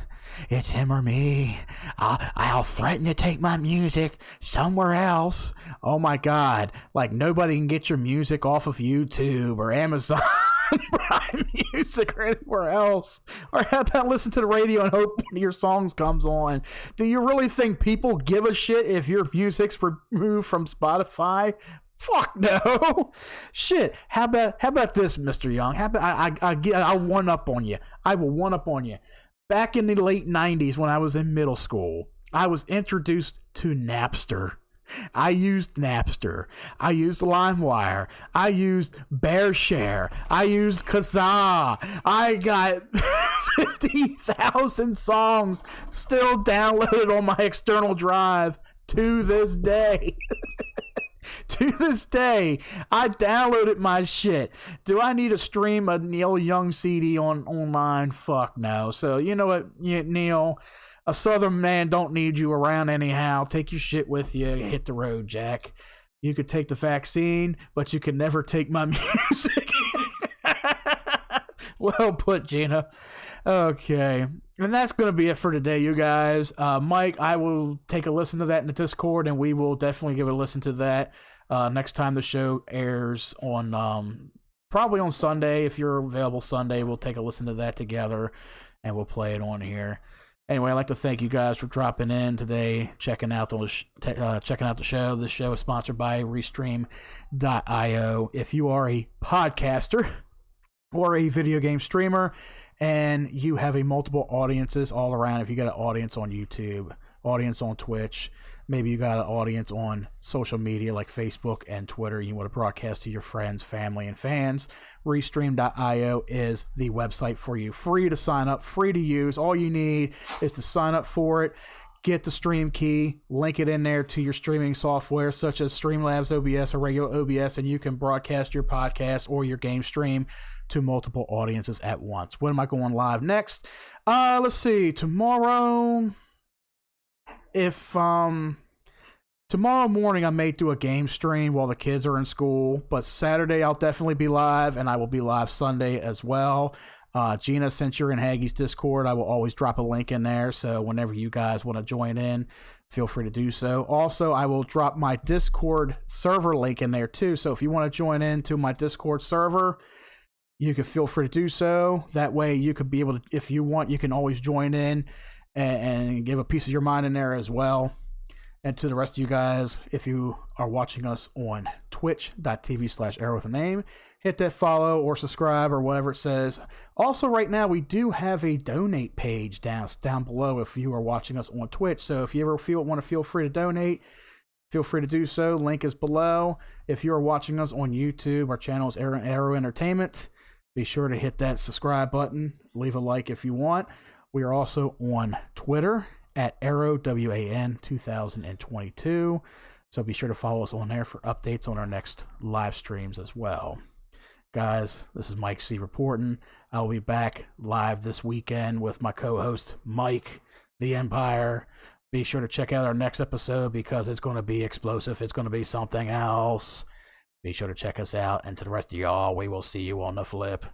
it's him or me. I'll threaten to take my music somewhere else. Oh my God. Like, nobody can get your music off of YouTube or Amazon Prime Music or anywhere else. Or how about listen to the radio and hope one of your songs comes on? Do you really think people give a shit if your music's removed from Spotify? Fuck no. Shit. How about this, Mr. Young? How about I'll one up on you. I will one up on you. Back in the late 90s when I was in middle school, I was introduced to Napster. I used Napster. I used LimeWire. I used BearShare. I used Kazaa. I got 50,000 songs still downloaded on my external drive to this day. To this day, I downloaded my shit. Do I need to stream a Neil Young CD online? Fuck no. So, you know what, Neil? A Southern man don't need you around anyhow. Take your shit with you. Hit the road, Jack. You could take the vaccine, but you can never take my music. Well put, Gina. Okay. And that's going to be it for today, you guys. Mike, I will take a listen to that in the Discord, and we will definitely give a listen to that next time the show airs on probably on Sunday. If you're available Sunday, we'll take a listen to that together, and we'll play it on here. Anyway, I'd like to thank you guys for dropping in today, checking out the show. This show is sponsored by Restream.io. If you are a podcaster or a video game streamer and you have a multiple audiences all around, if you got an audience on YouTube, audience on Twitch, maybe you got an audience on social media like Facebook and Twitter, you want to broadcast to your friends, family, and fans, Restream.io is the website for you. Free to sign up, free to use. All you need is to sign up for it, get the stream key, link it in there to your streaming software such as Streamlabs OBS or regular OBS, and you can broadcast your podcast or your game stream to multiple audiences at once. When am I going live next? Let's see. Tomorrow, tomorrow morning I may do a game stream while the kids are in school, but Saturday I'll definitely be live, and I will be live Sunday as well. Gina, since you're in Haggie's Discord, I will always drop a link in there, so whenever you guys want to join in, feel free to do so. Also, I will drop my Discord server link in there too, so if you want to join into my Discord server, you can feel free to do so. That way you could be able to, if you want, you can always join in and give a piece of your mind in there as well. And to the rest of you guys, if you are watching us on twitch.tv/arrow with a name, hit that follow or subscribe or whatever it says. Also, right now, we do have a donate page down below if you are watching us on Twitch. So if you ever want to feel free to donate, feel free to do so. Link is below. If you are watching us on YouTube, our channel is Arrow Entertainment. Be sure to hit that subscribe button. Leave a like if you want. We are also on Twitter at Arrow WAN 2022. So be sure to follow us on there for updates on our next live streams as well. Guys, this is Mike C reporting. I'll be back live this weekend with my co-host Mike the Empire. Be sure to check out our next episode because it's going to be explosive. It's going to be something else. Be sure to check us out. And to the rest of y'all, we will see you on the flip.